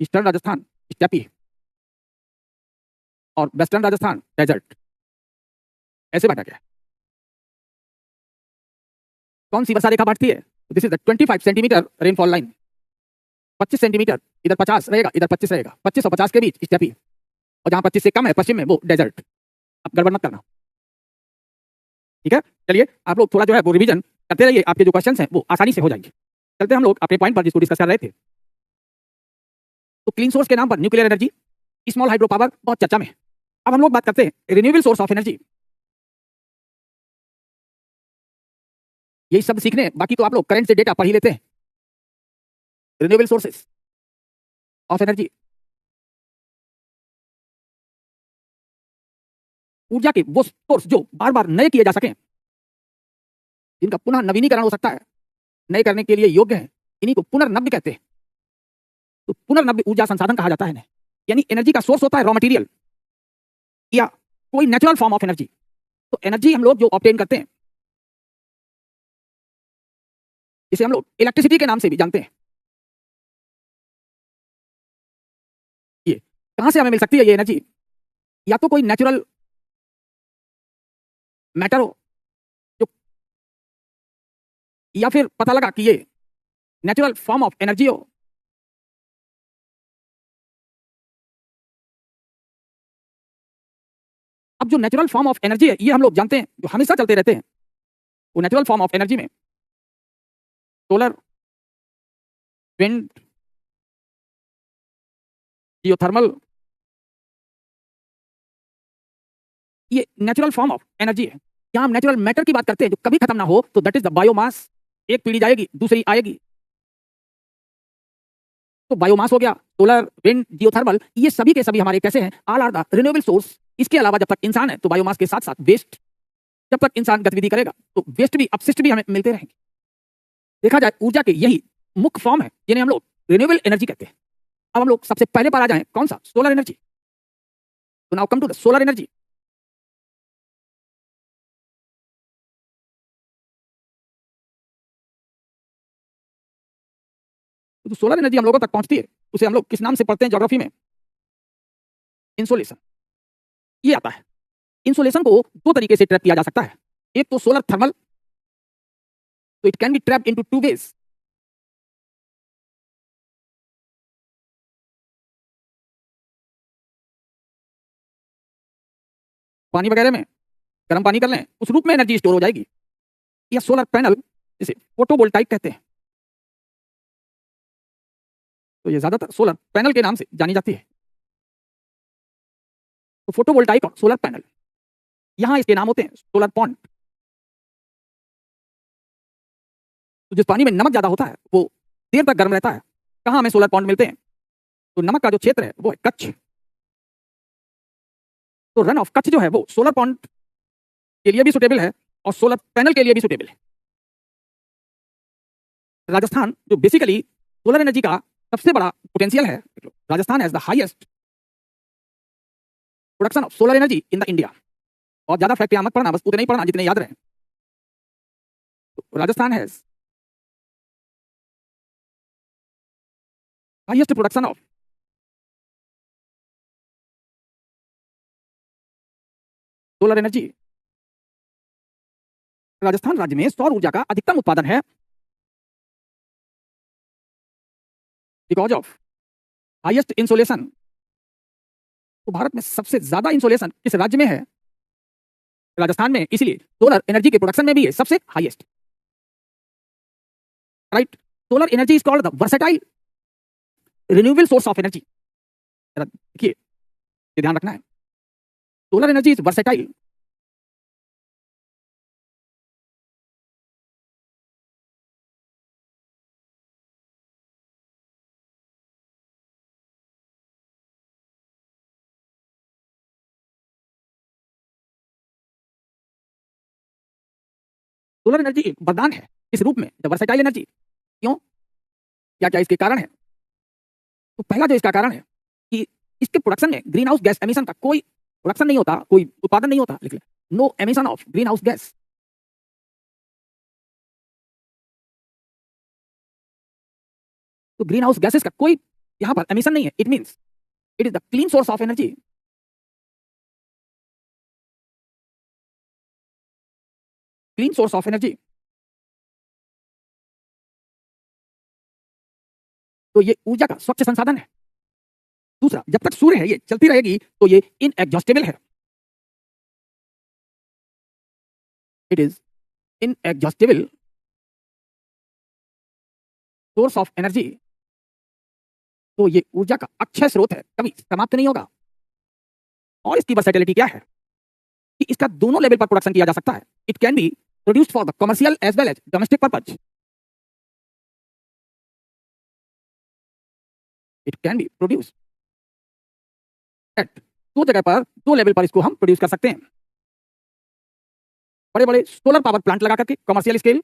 Eastern Rajasthan steppe और वेस्टर्न राजस्थान डेजर्ट। ऐसे बांटा गया है। कौन सी वर्षा रेखा बांटती है? This is the 25 centimetre rainfall line. 25 centimetre, इधर 50 रहेगा, इधर 25 रहेगा। 25 और 50 के बीच स्टेपी, और जहां 25 से कम है पश्चिम में वो डेजर्ट। अब गड़बड़ मत करना, ठीक है? चलिए, आप लोग थोड़ा जो है वो रिवीजन करते रहिए, आपके जो क्वेश्चंस हैं वो आसानी से हो जाएंगे। चलते हम लोग अपने पॉइंट पर जिसको डिस्कस कर रहे थे। तो क्लीन सोर्स के नाम पर nuclear energy, small hydro power बहुत चर्चा में है। अब हम लोग बात करते हैं रिन्यूएबल सोर्स ऑफ एनर्जी। यही शब्द सीखने हैं, बाकी तो आप लोग करंट से डेटा पढ़ ही लेते हैं। रिन्यूएबल सोर्सेस ऑफ एनर्जी, ऊर्जा के वो सोर्स जो बार बार नए किए जा सकें, जिनका पुनः नवीनीकरण हो सकता है, नए करने के लिए योग्य है, इन्हीं को पुनर्नव्य कहते हैं। तो पुनर्नव्य ऊर्जा संसाधन कहा जाता है इन्हें। यानी एनर्जी का सोर्स होता है रॉ मटेरियल या कोई नेचुरल फॉर्म ऑफ एनर्जी। तो एनर्जी हम लोग जो ऑब्टेन करते हैं, इसे हम लोग इलेक्ट्रिसिटी के नाम से भी जानते हैं। ये कहां से हमें मिल सकती है ये एनर्जी? या तो कोई नेचुरल मैटर हो, जो, या फिर पता लगा कि ये नेचुरल फॉर्म ऑफ एनर्जी हो। अब जो नेचुरल फॉर्म ऑफ एनर्जी है, ये हम लोग जानते हैं, जो हमेशा चलते रहते हैं। वो नेचुरल फॉर्म ऑफ एनर्जी में सोलर, विंड, जियोथर्मल, ये नेचुरल फॉर्म ऑफ एनर्जी है। क्या हम नेचुरल मैटर की बात करते हैं जो कभी खत्म ना हो, तो दैट इज द बायोमास। एक पीढ़ी जाएगी, दूसरी आएगी। तो बायोमास हो गया, सोलर, विंड, जियोथर्मल, ये सभी के सभी हमारे कैसे हैं? All are the renewable source. इसके अलावा जब तक इंसान है तो बायोमास के साथ साथ वेस्ट, जब तक इंसान गतिविधि करेगा तो वेस्ट भी, अपशिष्ट भी हमें मिलते रहेंगे। देखा जाए ऊर्जा के यही मुख्य फॉर्म है जिन्हें हम लोग रिन्यूएबल एनर्जी कहते हैं। अब हम लोग सबसे पहले पर आ जाएं, कौन सा? Solar energy. तो now come to the solar energy. तो सोलर एनर्जी हम लोगों तक पहुंचती है, उसे हम लोग किस नाम से पढ़ते हैं ज्योग्राफी में? इंसोलेशन। ये आता है। इंसोलेशन को दो तरीके से ट्रैप किया जा सकता है। एक तो सोलर थर्मल, तो it can be trapped into two ways. पानी वगैरह में गर्म पानी कर लें, उस रूप में एनर्जी स्टोर हो जाएगी। या सोलर पैनल, जिसे फोटोवोल्टाइक कहते हैं। तो ये ज्यादातर सोलर पैनल के नाम से जानी जाती है। तो फोटोवोल्टाइक और सोलर पैनल, यहां इसके नाम होते हैं सोलर पॉन्ड। तो जिस पानी में नमक ज्यादा होता है वो देर तक गर्म रहता है। कहां हमें सोलर पॉन्ड मिलते हैं? तो नमक का जो क्षेत्र है वो है कच्छ। तो रन ऑफ कच्छ जो है वो सोलर पॉन्ड के लिए भी सुटेबल है और सोलर पैनल के लिए भी सुटेबल है। राजस्थान जो बेसिकली सोलर एनर्जी का सबसे बड़ा पोटेंशियल है, Rajasthan has the highest production of solar energy in the India. और ज्यादा फैक्ट यहां मत पढ़ना, बस उतने ही पढ़ना जितने याद रहे। तो Rajasthan has highest production of solar energy. Rajasthan राज्य में सौर ऊर्जा का अधिकतम उत्पादन है बिकॉज ऑफ हाईएस्ट इंसोलेशन। तो भारत में सबसे ज्यादा इंसोलेशन किस राज्य में है? राजस्थान में, इसलिए सोलर एनर्जी के प्रोडक्शन में भी है सबसे highest. Right, solar energy is called the versatile renewable source of energy. देखिए, ये ध्यान रखना है, solar energy is versatile. Solar energy एक वरदान है इस रूप में, द वर्सेटाइल एनर्जी। क्यों? क्या क्या इसके कारण है? तो पहला जो इसका कारण है कि इसके प्रोडक्शन में ग्रीन हाउस गैस एमिशन का कोई प्रोडक्शन नहीं होता, कोई उत्पादन नहीं होता। लिख ले, no emission of green house gas. तो ग्रीन हाउस गैसेस का कोई यहां पर एमिशन नहीं है। It means it is the clean source of energy. Clean source of energy. तो ये ऊर्जा का स्वच्छ संसाधन है। दूसरा, जब तक सूर्य है ये चलती रहेगी तो ये इनएग्जॉस्टेबल है। It is inexhaustible source of energy. तो ये ऊर्जा का अक्षय स्रोत है, कभी समाप्त नहीं होगा। और इसकी वर्सेटिलिटी क्या है कि इसका दोनों लेवल पर प्रोडक्शन किया जा सकता है। It can be produced for the commercial as well as domestic purpose. इट कैन बी प्रोड्यूस्ड एट दो जगह पर, दो लेवल पर इसको हम प्रोड्यूस कर सकते हैं। बड़े बड़े सोलर पावर प्लांट लगा करके कमर्शियल स्केल,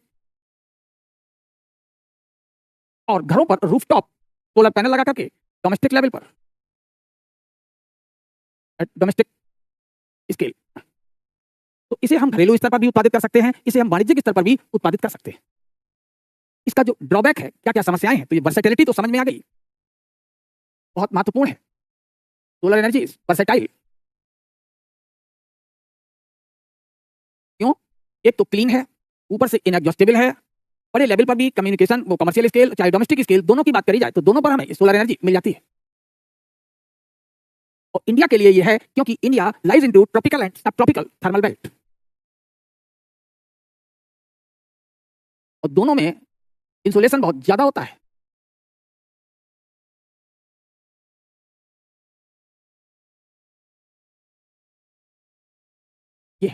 और घरों पर रूफटॉप सोलर पैनल लगा करके डोमेस्टिक लेवल पर, डोमेस्टिक स्केल। तो इसे हम घरेलू स्तर पर भी उत्पादित कर सकते हैं, इसे हम वाणिज्यिक स्तर पर भी उत्पादित कर सकते हैं। इसका जो ड्रॉबैक है, क्या क्या समस्याएं हैं, तो ये वर्सेटिलिटी तो समझ में आ गई, बहुत महत्वपूर्ण है। Solar energy is versatile. क्यों? एक तो क्लीन है, ऊपर से इनएग्जॉस्टेबल है, बड़े लेवल पर भी कम्युनिकेशन, वो कमर्शियल स्केल चाहे डोमेस्टिक स्केल, दोनों की बात करी जाए तो दोनों पर हमें सोलर एनर्जी मिल जाती है। और इंडिया के लिए यह है क्योंकि India lies into tropical and सब ट्रॉपिकल थर्मल बेल्ट, और दोनों में इंसुलेशन बहुत ज्यादा होता है। ये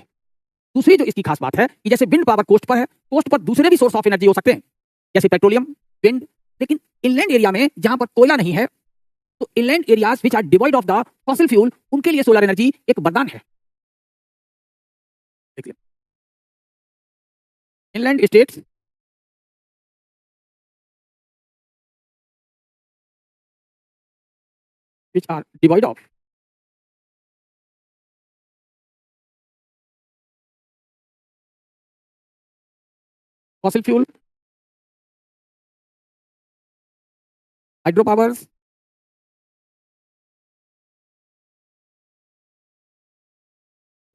दूसरी जो इसकी खास बात है कि जैसे विंड पावर कोस्ट पर है, कोस्ट पर दूसरे भी सोर्स ऑफ एनर्जी हो सकते हैं जैसे पेट्रोलियम, विंड। लेकिन इनलैंड एरिया में जहां पर कोयला नहीं है, तो inland areas which are devoid of the fossil fuel, उनके लिए सोलर एनर्जी एक वरदान है। देखिए, inland states which are devoid of fossil fuel, hydro powers,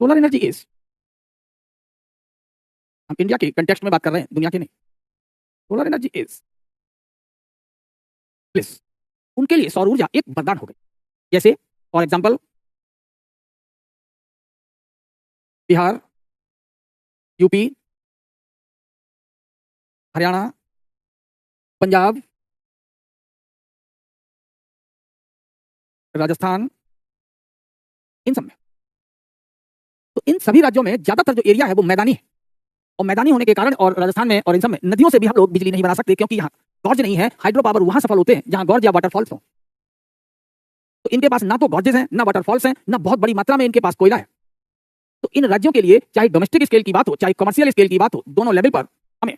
solar energy is, हम इंडिया के कंटेक्स्ट में बात कर रहे हैं, दुनिया के नहीं। सोलर एनर्जी इज प्लस, उनके लिए सौर ऊर्जा एक वरदान हो गई। जैसे for example Bihar, UP, Haryana, Punjab, Rajasthan, इन सब में। तो इन सभी राज्यों में ज्यादातर जो एरिया है वो मैदानी है, और मैदानी होने के कारण और राजस्थान में और इन सब में नदियों से भी हम लोग बिजली नहीं बना सकते, क्योंकि यहाँ गॉर्ज नहीं है। हाइड्रो पावर वहां सफल होते हैं जहां गॉर्ज या वाटरफॉल्स हो। तो इनके पास ना तो गॉर्जेस हैं, ना वाटरफॉल्स हैं, ना बहुत बड़ी मात्रा में इनके पास कोयला है। तो इन राज्यों के लिए चाहे डोमेस्टिक स्केल की बात हो, चाहे कमर्शियल स्केल की बात हो, दोनों लेवल पर हमें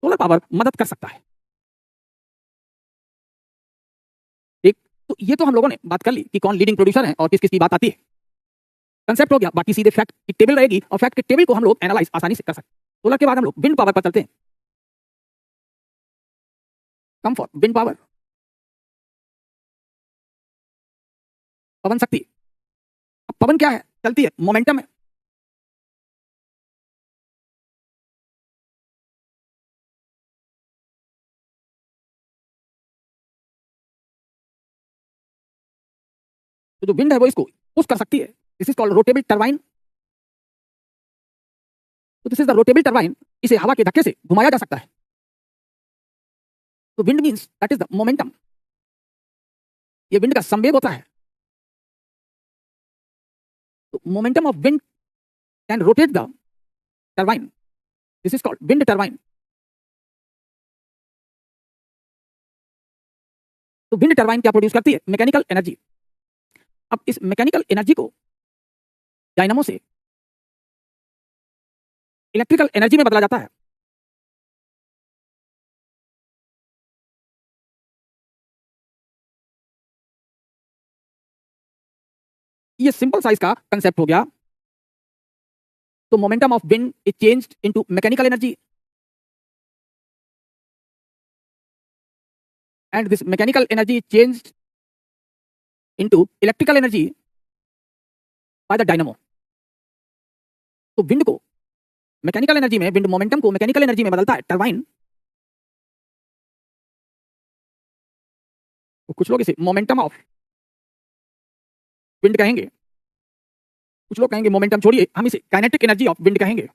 सोलर पावर मदद कर सकता है। ठीक, तो ये तो हम लोगों ने बात कर ली कि कौन लीडिंग प्रोड्यूसर है और किस किस की बात आती है। कंसेप्ट हो गया, बाकी सीधे फैक्ट की टेबल रहेगी और फैक्ट की टेबल को हम लोग एनालाइज आसानी से कर सकते हैं। सोलर के बाद हम लोग विंड पावर पर चलते हैं। कम फॉर विंड पावर, पवन शक्ति। अब पवन क्या है? चलती है, मोमेंटम है। तो जो विंड है वो इसको पुश कर सकती है। This is called rotable turbine. तो this is the rotable turbine. इसे हवा के धक्के से घुमाया जा सकता है। तो wind means that is the momentum. ये विंड का संवेग होता है। तो momentum of wind can rotate the turbine. This is called wind turbine. तो विंड टरबाइन क्या प्रोड्यूस करती है? Mechanical energy. अब इस मैकेनिकल एनर्जी को डायनामो से इलेक्ट्रिकल एनर्जी में बदला जाता है। ये सिंपल साइज का कंसेप्ट हो गया। तो momentum of wind is changed into mechanical energy, and this mechanical energy changed into electrical energy by the dynamo. तो विंड को मैकेनिकल एनर्जी में, विंड मोमेंटम को मैकेनिकल एनर्जी में बदलता है टरबाइन। तो कुछ लोग इसे मोमेंटम ऑफ विंड कहेंगे, कुछ लोग कहेंगे मोमेंटम छोड़िए, हम इसे काइनेटिक एनर्जी ऑफ विंड कहेंगे,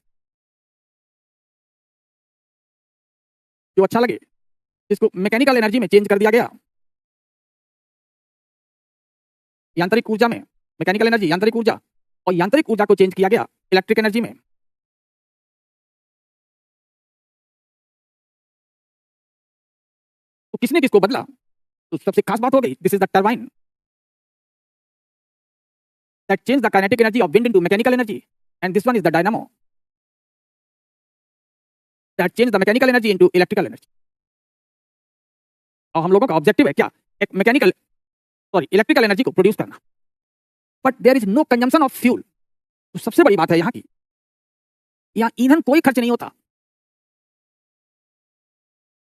जो अच्छा लगे। इसको मैकेनिकल एनर्जी में चेंज कर दिया गया। यांत्रिक ऊर्जा में मैकेनिकल एनर्जी, यांत्रिक ऊर्जा, और यांत्रिक ऊर्जा को चेंज किया गया इलेक्ट्रिक एनर्जी में। तो किसने किसको बदला? तो सबसे खास बात हो गई, this is the turbine that change the kinetic energy of wind into mechanical energy, and this one is the dynamo that change the mechanical energy into electrical energy. और हम लोगों का ऑब्जेक्टिव है क्या? एक इलेक्ट्रिकल एनर्जी को produce करना, but there is no consumption of fuel. तो सबसे बड़ी बात है यहाँ की, यहाँ ईंधन कोई खर्च नहीं होता।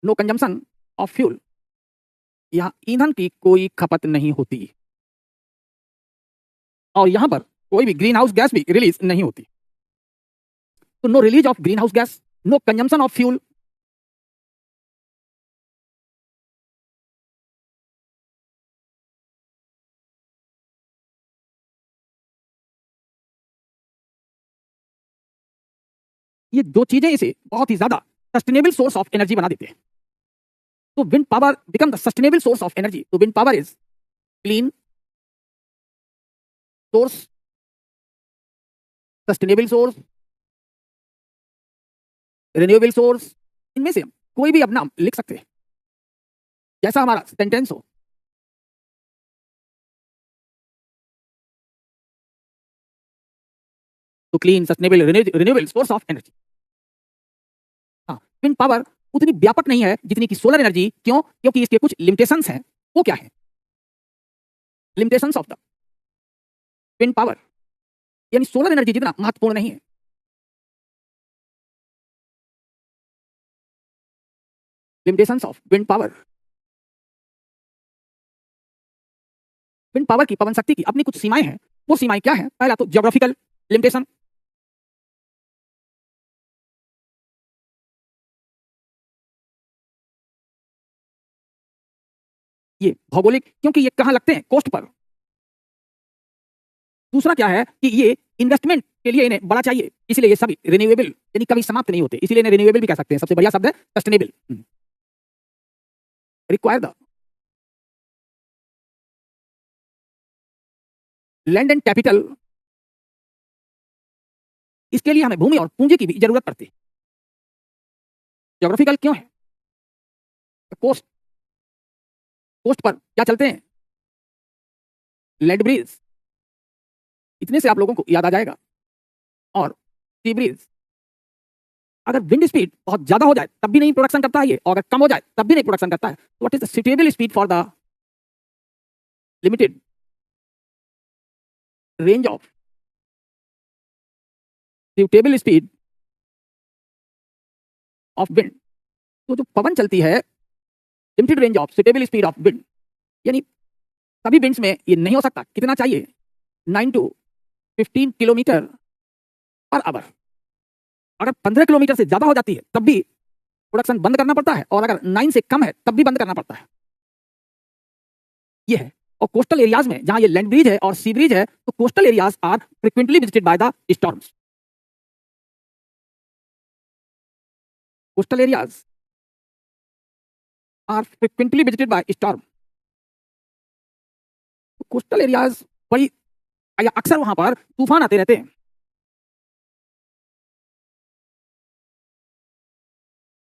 नो कंजम्पशन ऑफ फ्यूल, यहाँ ईंधन की कोई खपत नहीं होती, और यहां पर कोई भी ग्रीन हाउस गैस भी रिलीज नहीं होती। तो no release of green house gas, no consumption of fuel. ये दो चीजें इसे बहुत ही ज्यादा सस्टेनेबल सोर्स ऑफ एनर्जी बना देते हैं। तो wind power become the sustainable source of energy. तो wind power is clean source, sustainable source, renewable source. इनमें से हम कोई भी अपना लिख सकते हैं, जैसा हमारा सेंटेंस हो। तो clean, sustainable, renewable source of energy. हाँ, विंड पावर उतनी व्यापक नहीं है जितनी कि सोलर एनर्जी। क्यों? क्योंकि इसके कुछ लिमिटेशंस हैं। वो क्या है? Limitations of the wind power, यानी सोलर एनर्जी जितना महत्वपूर्ण नहीं है। Limitations of wind power. Wind power की, पवन शक्ति की अपनी कुछ सीमाएं हैं। वो सीमाएं क्या है? पहला तो ज्योग्राफिकल लिमिटेशन। ये भौगोलिक, क्योंकि ये कहां लगते हैं? कोस्ट पर। दूसरा क्या है कि ये इन्वेस्टमेंट के लिए इन्हें बड़ा चाहिए, इसलिए ये सभी रिन्यूएबल, यानी कभी समाप्त नहीं होते, इसलिए इन्हें रिन्यूएबल भी कह सकते हैं। सबसे बढ़िया शब्द है sustainable. Require the land and capital, इसके लिए हमें भूमि और पूंजी की भी जरूरत पड़ती है। ज्योग्राफिकल क्यों है? कोस्ट, कोस्ट पर क्या चलते हैं? लैंड ब्रिज, इतने से आप लोगों को याद आ जाएगा। और सी ब्रिज, अगर विंड स्पीड बहुत ज्यादा हो जाए तब भी नहीं प्रोडक्शन करता है ये, और अगर कम हो जाए तब भी नहीं प्रोडक्शन करता है। तो what is the suitable speed for the limited range of suitable speed of wind? तो जो पवन चलती है, limited range of suitable speed of wind, यानी सभी विंड्स में ये नहीं हो सकता। कितना चाहिए? 9 to 15 किलोमीटर पर आवर। अगर 15 किलोमीटर से ज्यादा हो जाती है तब भी प्रोडक्शन बंद करना पड़ता है, और अगर 9 से कम है तब भी बंद करना पड़ता है। ये है। और कोस्टल एरियाज में जहां ये लैंड ब्रिज है और सी ब्रिज है, तो coastal areas are frequently visited by the storms. Coastal areas are frequently visited by storm. Coastal areas बड़ी या अक्सर वहां पर तूफान आते रहते हैं,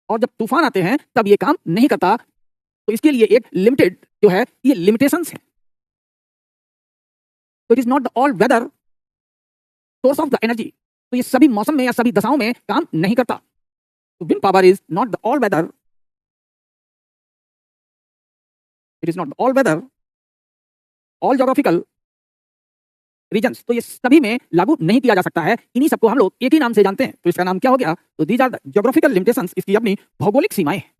और जब तूफान आते हैं तब ये काम नहीं करता। तो इसके लिए एक लिमिटेड जो है, ये लिमिटेशंस है। तो it is not the all weather source of the energy. तो ये सभी मौसम में या सभी दशाओं में काम नहीं करता। तो wind power is not the all weather, it is not the all weather, all geographical regions. तो ये सभी में लागू नहीं किया जा सकता है। इन्हीं सबको हम लोग एक ही नाम से जानते हैं। तो इसका नाम क्या हो गया? तो these are the geographical limitations, इसकी अपनी भौगोलिक सीमाएं हैं।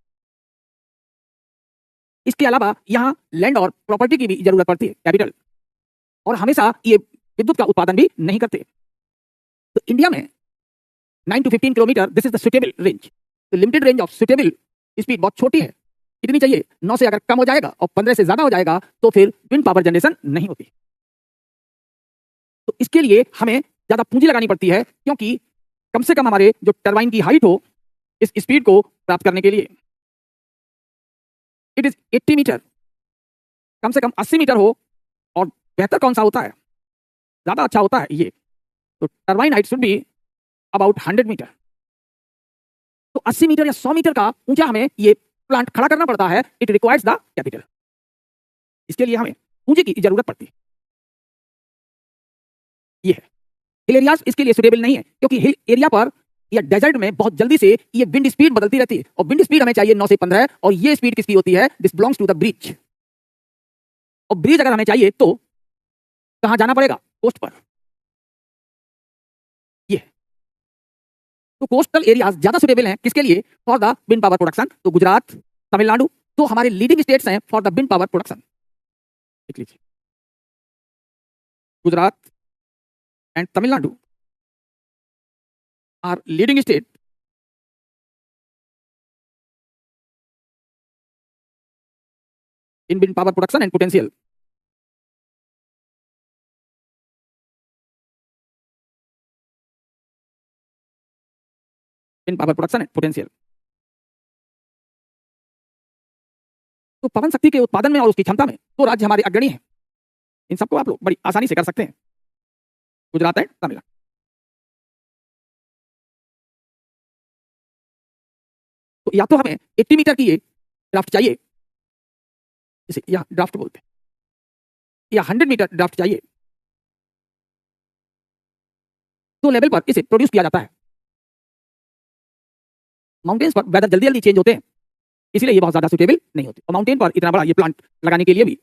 इसके अलावा यहाँ लैंड और प्रॉपर्टी की भी जरूरत पड़ती है, कैपिटल। और हमेशा ये विद्युत का उत्पादन भी नहीं करते। तो इंडिया में 9 to 15 kilometre, this is the suitable range. तो limited range of suitable speed बहुत छोटी है। कितनी चाहिए? 9 से अगर कम हो जाएगा और 15 से ज्यादा हो जाएगा तो फिर विंड पावर जनरेशन नहीं होती। तो इसके लिए हमें ज्यादा पूंजी लगानी पड़ती है, क्योंकि कम से कम हमारे जो टरबाइन की हाइट हो इस स्पीड को प्राप्त करने के लिए इट इज 80 मीटर, कम से कम 80 मीटर हो। और बेहतर कौन सा होता है, ज्यादा अच्छा होता है ये, तो turbine height should be about 100 metre. तो 80 मीटर या 100 मीटर का ऊंचा हमें ये प्लांट खड़ा करना पड़ता है। It requires the capital. इसके लिए हमें पूंजी की जरूरत पड़ती है। ये है। हिल एरियाज इसके लिए सुटेबल नहीं है, क्योंकि हिल एरिया पर या डेजर्ट में बहुत जल्दी से ये विंड स्पीड बदलती रहती है, और विंड स्पीड हमें चाहिए 9 से 15, और ये स्पीड किसकी होती है? This belongs to the breeze. और ब्रिज अगर हमें चाहिए तो कहां जाना पड़ेगा? कोस्ट पर। ये है। तो कोस्टल एरियाज ज्यादा सुटेबल हैं किसके लिए? For the wind power production. तो गुजरात, तमिलनाडु, तो हमारे लीडिंग स्टेट्स हैं for the wind power production. देख लीजिए, Gujarat and Tamil Nadu are leading state in wind power production and potential. Wind power production and potential. तो पवन शक्ति के उत्पादन में और उसकी क्षमता में तो राज्य हमारे अग्रणी हैं। इन सबको आप लोग बड़ी आसानी से कर सकते हैं, गुजरात एंड तमिलनाडु। तो या तो हमें 80 मीटर की ये ड्राफ्ट चाहिए, इसे या ड्राफ्ट बोलते हैं, या 100 मीटर ड्राफ्ट चाहिए। तो लेवल पर इसे प्रोड्यूस किया जाता है। माउंटेन्स पर वेदर जल्दी जल्दी चेंज होते हैं, इसलिए ये बहुत ज्यादा सुटेबल नहीं होती। और माउंटेन पर इतना बड़ा ये प्लांट लगाने के लिए भी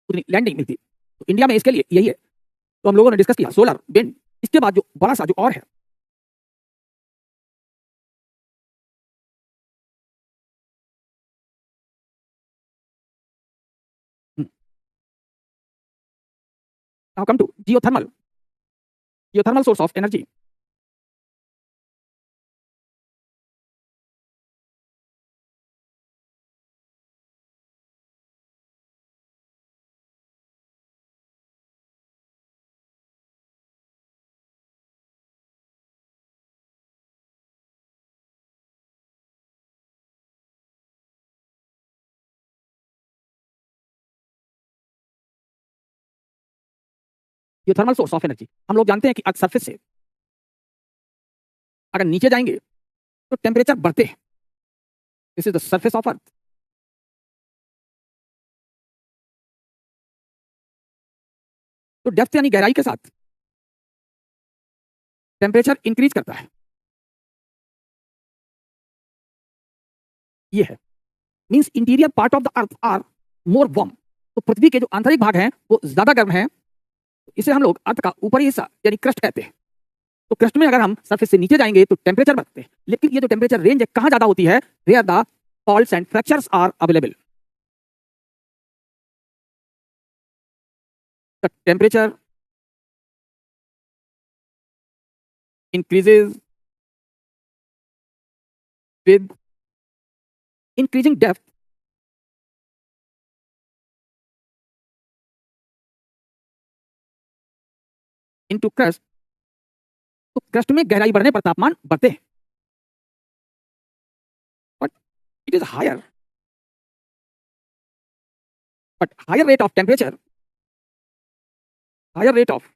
उतनी लैंड नहीं मिलती। तो इंडिया में इसके लिए यही है। तो हम लोगों ने डिस्कस किया सोलर, विंड। इसके बाद जो बड़ा सा जो और है, now come to geothermal, geothermal source of energy. ये थर्मल सोर्स ऑफ एनर्जी। हम लोग जानते हैं कि अर्थ सरफेस से अगर नीचे जाएंगे तो टेम्परेचर बढ़ते हैं। This is the surface of earth. तो डेप्थ यानी गहराई के साथ टेम्परेचर इंक्रीज करता है। ये है means interior part of the earth are more warm. तो पृथ्वी के जो आंतरिक भाग हैं वो ज्यादा गर्म हैं। इसे हम लोग अर्थ का ऊपरी हिस्सा यानी क्रस्ट कहते हैं। तो क्रस्ट में अगर हम सरफेस से नीचे जाएंगे तो टेम्परेचर बढ़ते हैं। लेकिन ये जो टेम्परेचर रेंज है कहां ज्यादा होती है? Where the faults and fractures are available. The temperature increases with increasing depth into crust। तो क्रस्ट में गहराई बढ़ने पर तापमान बढ़ते हैं। But it is higher, but higher rate of temperature, higher rate of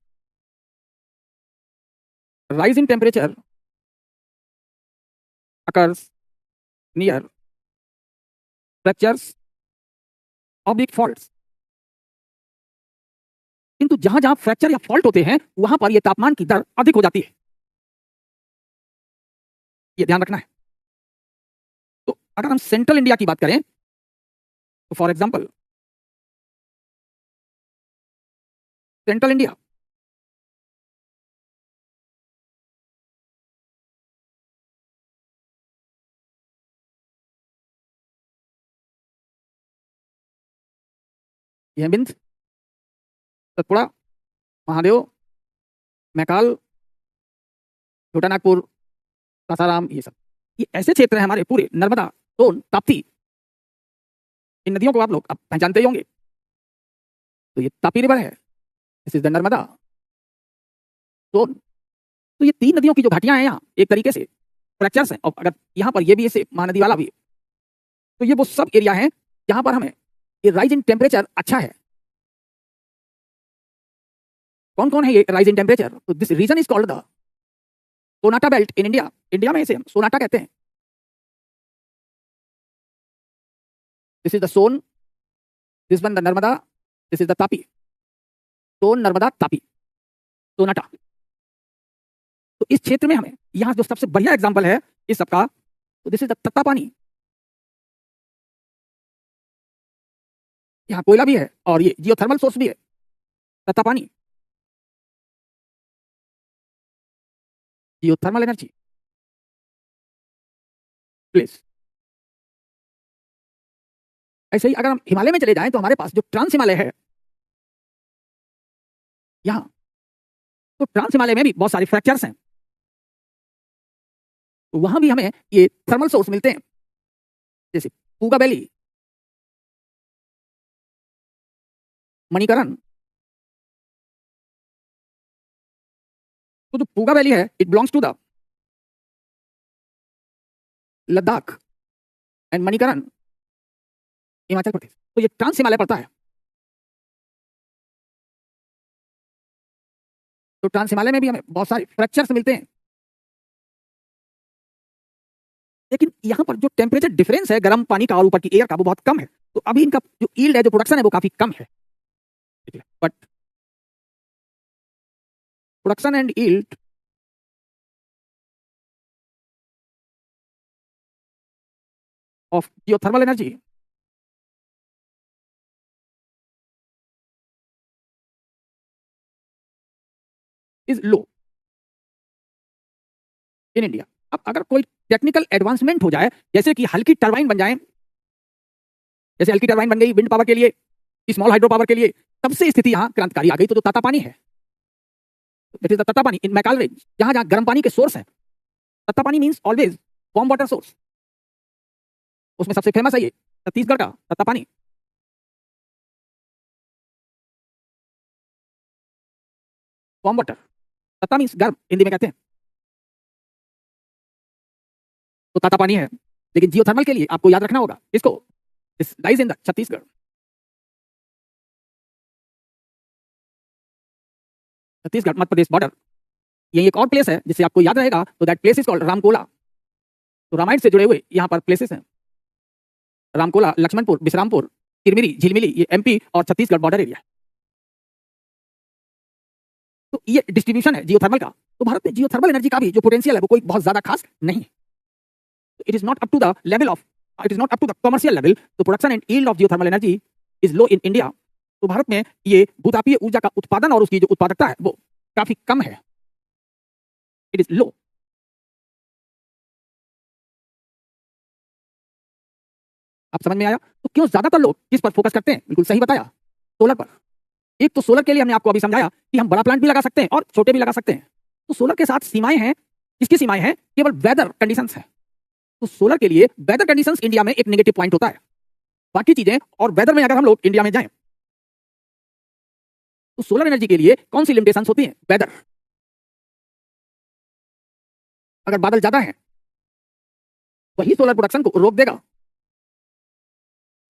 rise in temperature occurs near fractures oblique faults। किंतु जहां जहां फ्रैक्चर या फॉल्ट होते हैं वहां पर यह तापमान की दर अधिक हो जाती है। यह ध्यान रखना है। तो अगर हम सेंट्रल इंडिया की बात करें तो फॉर एग्जांपल सेंट्रल इंडिया यह बिंद, सतपुड़ा, महादेव, मैकाल, छोटा नागपुर, सासाराम, ये ऐसे क्षेत्र हैं हमारे पूरे नर्मदा, सोन, ताप्ती। इन नदियों को आप लोग अब पहचानते ही होंगे। तो ये तापी रिवर है, दिस इज द नर्मदा, सोन। तो ये तीन नदियों की जो घाटियां हैं यहाँ एक तरीके से फ्रैक्चर्स हैं। और अगर यहाँ पर ये भी ऐसे महानदी वाला भी है तो ये वो सब एरिया हैं जहां पर हमें ये राइज इन टेम्परेचर अच्छा है। कौन कौन है ये राइज इन टेम्परेचर? तो this region is called the Sonata belt in India. India में इसे हम सोनाटा कहते हैं। This is the Son, this one the Narmada, this is the Tapi. Son, Narmada, Tapi, Sonata. तो इस क्षेत्र में हमें यहाँ जो सबसे बढ़िया एग्जांपल है इस सबका, तो दिस इज द तत्तापानी। यहाँ कोयला भी है और ये जियोथर्मल सोर्स भी है, तत्तापानी, जियोथर्मल एनर्जी प्लेस। ऐसे ही अगर हम हिमालय में चले जाएं तो हमारे पास जो ट्रांस हिमालय है यहाँ, तो ट्रांस हिमालय में भी बहुत सारे फ्रैक्चर्स हैं। तो वहां भी हमें ये थर्मल सोर्स मिलते हैं, जैसे पूगा वैली, मणिकरण। तो जो पूगा वैली है it belongs to the Ladakh and Manikaran Himachal Pradesh. तो ये ट्रांस हिमालय पड़ता है। तो ट्रांस हिमालय में भी हमें बहुत सारे फ्रैक्चर्स मिलते हैं। लेकिन यहां पर जो टेम्परेचर डिफरेंस है गर्म पानी का और ऊपर की एयर का वो बहुत कम है। तो अभी इनका जो यील्ड है, जो प्रोडक्शन है वो काफी कम है। But production and yield of geothermal energy is low in India। अब अगर कोई टेक्निकल एडवांसमेंट हो जाए, जैसे कि हल्की टरबाइन बन जाए, जैसे हल्की टरबाइन बन गई विंड पावर के लिए, स्मॉल हाइड्रो पावर के लिए, तब से स्थिति यहाँ क्रांतिकारी आ गई। तो जो तत्तापानी है, that is the Tattapani in Maikal range, जहां जहां गर्म पानी के सोर्स है। Tattapani means always warm water source. उसमें सबसे फेमस है ये छत्तीसगढ़ का तत्तापानी। वार्म वाटर, तत्ता मींस गर्म, हिंदी में कहते हैं। तो तातापानी है। लेकिन जियोथर्मल के लिए आपको याद रखना होगा इसको, this lies in the Chhattisgarh. Chhattisgarh Madhya Pradesh border, ये एक और प्लेस है जिससे आपको याद रहेगा, तो that place is called Ramkola. तो रामायण से जुड़े हुए यहाँ पर प्लेसेस हैं, रामकोला, लक्ष्मणपुर, विश्रामपुर, किरमिरी, झिलमिली, ये एमपी और छत्तीसगढ़ बॉर्डर एरिया है। तो ये डिस्ट्रीब्यूशन है जियोथर्मल का। तो भारत में जियोथर्मल एनर्जी का भी जो पोटेंशियल है वो कोई बहुत ज्यादा खास नहीं है। It is not up to the level of, it is not up to the commercial level. तो production and yield of geothermal energy is low in India. तो भारत में ये भूतापीय ऊर्जा का उत्पादन और उसकी जो उत्पादकता है वो काफी कम है, इट इज लो। आप समझ में आया? तो क्यों ज्यादातर लोग किस पर फोकस करते हैं? बिल्कुल सही बताया, सोलर पर। एक तो सोलर के लिए हमने आपको अभी समझाया कि हम बड़ा प्लांट भी लगा सकते हैं और छोटे भी लगा सकते हैं। तो सोलर के साथ सीमाएं हैं, किसकी सीमाएं हैं? केवल वेदर कंडीशंस है। तो सोलर के लिए वेदर कंडीशंस इंडिया में एक नेगेटिव पॉइंट होता है। बाकी चीजें और वेदर में अगर हम लोग इंडिया में जाएं तो सोलर एनर्जी के लिए कौन सी लिमिटेशंस होती हैं? वेदर। अगर बादल ज्यादा है वही सोलर प्रोडक्शन को रोक देगा।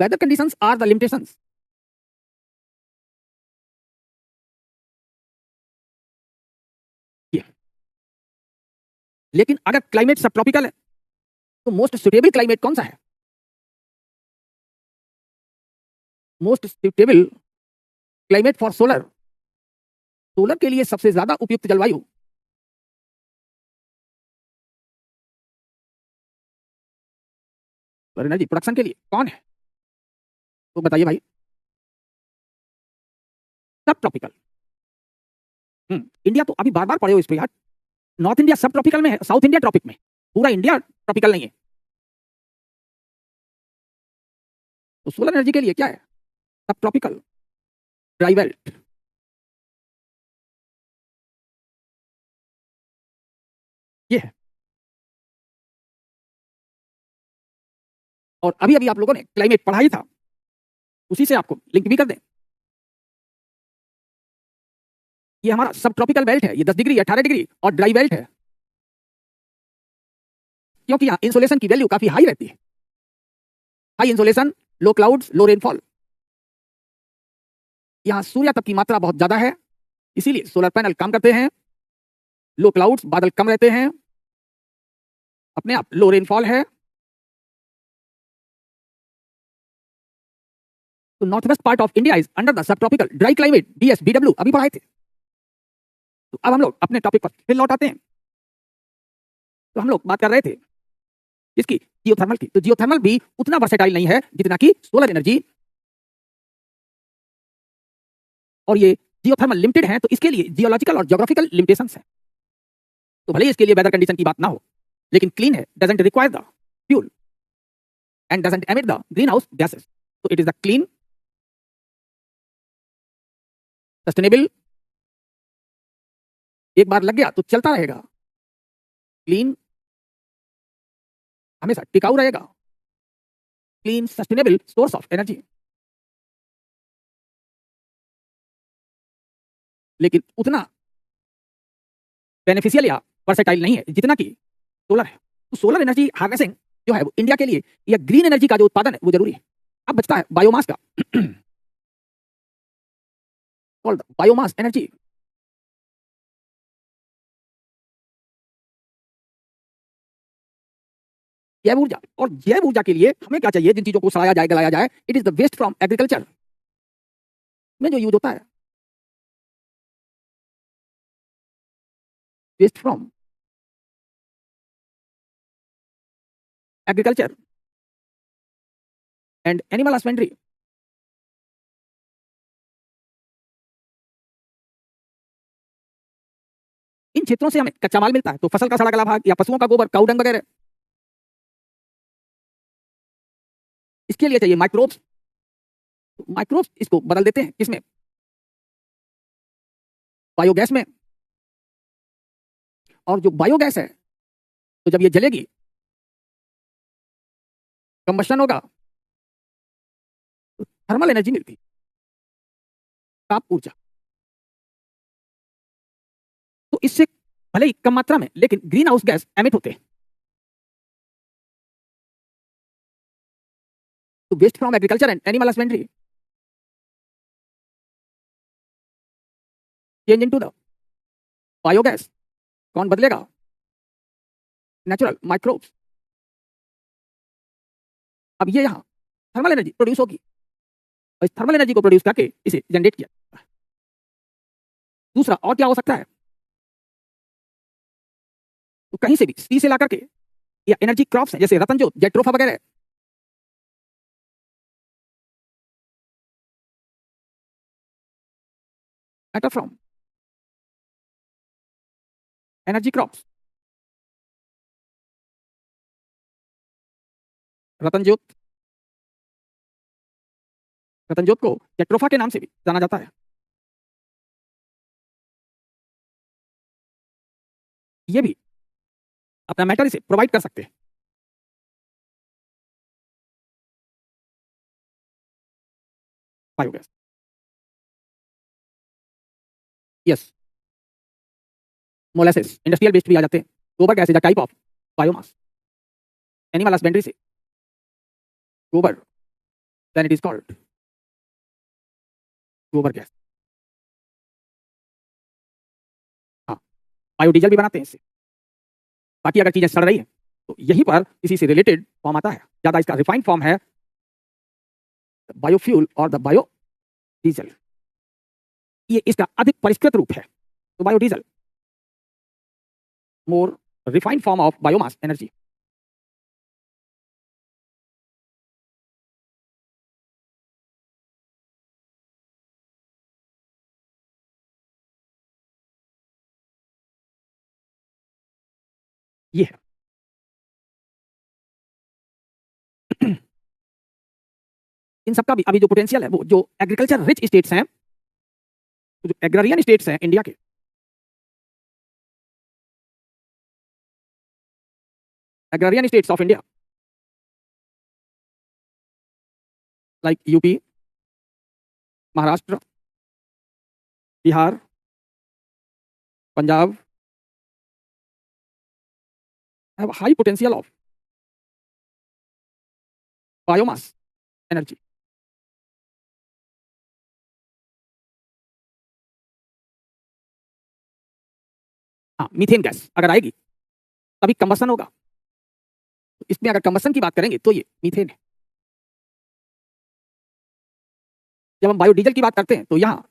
Weather conditions are the limitations. लेकिन अगर क्लाइमेट सब ट्रॉपिकल है तो मोस्ट सुटेबल क्लाइमेट कौन सा है? Most suitable climate for solar, solar के लिए सबसे ज्यादा उपयुक्त जलवायु सोलर एनर्जी प्रोडक्शन के लिए कौन है? तो बताइए भाई। सब ट्रॉपिकल। इंडिया तो अभी बार बार पढ़े हो इस पे यार। नॉर्थ इंडिया सब ट्रॉपिकल में है, साउथ इंडिया ट्रॉपिक में, पूरा इंडिया ट्रॉपिकल नहीं है। तो सोलर एनर्जी के लिए क्या है? सब ट्रॉपिकल, ड्राई बेल्ट। ये है। और अभी अभी आप लोगों ने क्लाइमेट पढ़ा ही था, उसी से आपको लिंक भी कर दें। ये हमारा सब ट्रॉपिकल बेल्ट है, ये 10 डिग्री 18 डिग्री और ड्राई बेल्ट है, क्योंकि यहाँ इंसोलेशन की वैल्यू काफी हाई रहती है। हाई इंसोलेशन, लो क्लाउड्स, लो रेनफॉल। यहाँ सूर्य तप की मात्रा बहुत ज्यादा है, इसीलिए सोलर पैनल काम करते हैं। लो क्लाउड्स, बादल कम रहते हैं, अपने आप लो रेनफॉल है। तो north west part of India is under the sub tropical dry climate, DSBW अभी पढ़ाए थे। तो अब हम लोग अपने टॉपिक पर फिर लौट आते हैं। तो हम लोग बात कर रहे थे इसकी, जियोथर्मल की। तो जियोथर्मल भी उतना वर्सेटाइल नहीं है जितना कि सोलर एनर्जी। और ये जियोथर्मल लिमिटेड है, तो इसके लिए जियोलॉजिकल और ज्योग्राफिकल लिमिटेशंस है। तो भले ही इसके लिए वेदर कंडीशन की बात ना हो, लेकिन क्लीन है, doesn't require the fuel and doesn't emit the green house gases. तो it is the clean, sustainable, एक बार लग गया तो चलता रहेगा, क्लीन, हमेशा टिकाऊ रहेगा, clean sustainable source of energy. लेकिन उतना बेनिफिशियल या वर्सेटाइल नहीं है जितना कि सोलर है। तो सोलर एनर्जी हार्नेसिंग जो है वो इंडिया के लिए, या ग्रीन एनर्जी का जो उत्पादन है वो जरूरी है। अब बचता है बायोमास का, कॉल्ड बायोमास एनर्जी। जैव ऊर्जा। और जैव ऊर्जा के लिए हमें क्या चाहिए? जिन चीजों को सड़ाया जाए, गलाया जाए, it is the waste from agriculture में जो यूज होता है, waste from agriculture and animal husbandry. इन क्षेत्रों से हमें कच्चा माल मिलता है, तो फसल का सड़ा गला भाग या पशुओं का गोबर, काऊ डंग वगैरह। इसके लिए चाहिए माइक्रोब्स। माइक्रोब्स इसको बदल देते हैं किसमें? बायोगैस में। और जो बायोगैस है, तो जब ये जलेगी, कंबशन होगा, तो थर्मल एनर्जी मिलती, ताप ऊर्जा। तो इससे भले ही कम मात्रा में, लेकिन ग्रीन हाउस गैस एमिट होते हैं। तो waste from agriculture and animal husbandry change into the biogas कौन बदलेगा? Natural microbes. अब ये यहाँ थर्मल एनर्जी प्रोड्यूस होगी और इस थर्मल एनर्जी को प्रोड्यूस करके इसे जनरेट किया। दूसरा और क्या हो सकता है? तो कहीं से भी सी से ला करके या एनर्जी क्रॉप्स हैं जैसे रतनजोत, जेट्रोफा वगैरह, मैटर फ्रॉम एनर्जी क्रॉप्स। रतनजोत, रतनजोत को जेट्रोफा के नाम से भी जाना जाता है। ये भी अपना मैटर इसे प्रोवाइड कर सकते हैं। Biogas, yes, molasses, industrial waste भी आ जाते हैं। Gobar gas is a type of biomass. Animal husbandry से गोबर, then it is called gobar gas. हाँ, बायोडीजल भी बनाते हैं इससे। बाकी अगर चीजें सड़ रही है तो यहीं पर इसी से रिलेटेड फॉर्म आता है। ज्यादा इसका रिफाइंड फॉर्म है बायोफ्यूल और द बायोडीजल। ये इसका अधिक परिष्कृत रूप है। तो biodiesel more refined form of biomass energy. ये है। इन सबका भी अभी जो पोटेंशियल है वो जो एग्रीकल्चर रिच स्टेट्स हैं, जो एग्रारियन स्टेट्स हैं इंडिया के, agrarian states of India like UP, Maharashtra, Bihar, Punjab have high potential of biomass energy. हाँ, मीथेन गैस अगर आएगी तभी कंबसन होगा। इसमें अगर कंबसन की बात करेंगे तो ये मीथेन है। जब हम बायोडीजल की बात करते हैं तो यहाँ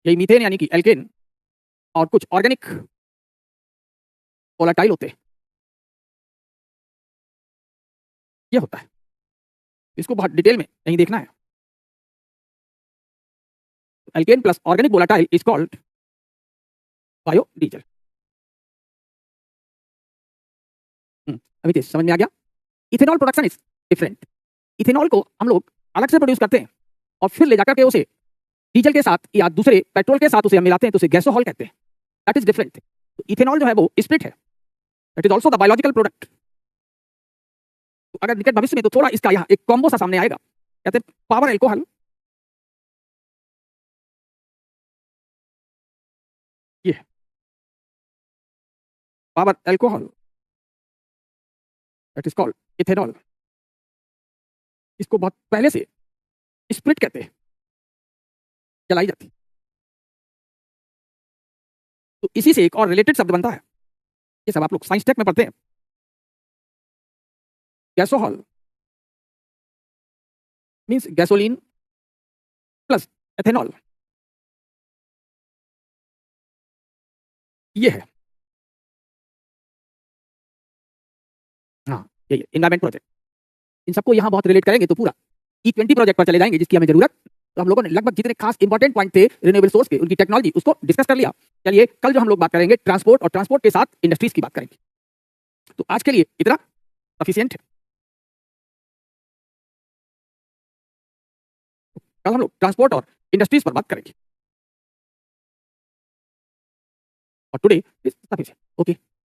यही मीथेन यानी कि एल्केन और कुछ ऑर्गेनिक वोलेटाइल होते हैं, ये होता है। इसको बहुत डिटेल में नहीं देखना है। Alkane plus organic volatile is called biodiesel. अभी तो समझ में आ गया। Ethanol production is different. Ethanol को हम लोग अलग से प्रोड्यूस करते हैं और फिर ले जाकर के उसे डीजल के साथ या दूसरे पेट्रोल के साथ उसे हम मिलाते हैं तो उसे गैसोहॉल कहते हैं। That is different. इथेनॉल जो है वो स्प्लिट है। That is also the biological product. अगर निकट भविष्य में तो थोड़ा इसका यहाँ एक कॉम्बो सा सामने आएगा, कहते हैं पावर एल्कोहल, ये है power alcohol, that is called ethanol. इसको बहुत पहले से स्प्लिट कहते हैं, जलाई जाती। तो इसी से एक और रिलेटेड शब्द बनता है, ये सब आप लोग साइंस टेक में पढ़ते हैं, गैसोहॉल मीन्स गैसोलीन प्लस एथेनॉल। ये है, हाँ ये इन्वायरमेंट प्रोजेक्ट। इन सबको यहाँ बहुत रिलेट करेंगे तो पूरा E20 प्रोजेक्ट पर चले जाएंगे जिसकी हमें जरूरत। तो हम लोगों ने लगभग जितने खास इंपॉर्टेंट पॉइंट थे रिन्यूएबल सोर्स के, उनकी टेक्नोलॉजी, उसको डिस्कस कर लिया। चलिए कल जो हम लोग बात करेंगे ट्रांसपोर्ट, और ट्रांसपोर्ट के साथ इंडस्ट्रीज की बात करेंगे। तो आज के लिए इतना सफिशिएंट है। कल हम लोग ट्रांसपोर्ट और इंडस्ट्रीज पर बात करेंगे। और टुडे इज सफिशिएंट। ओके।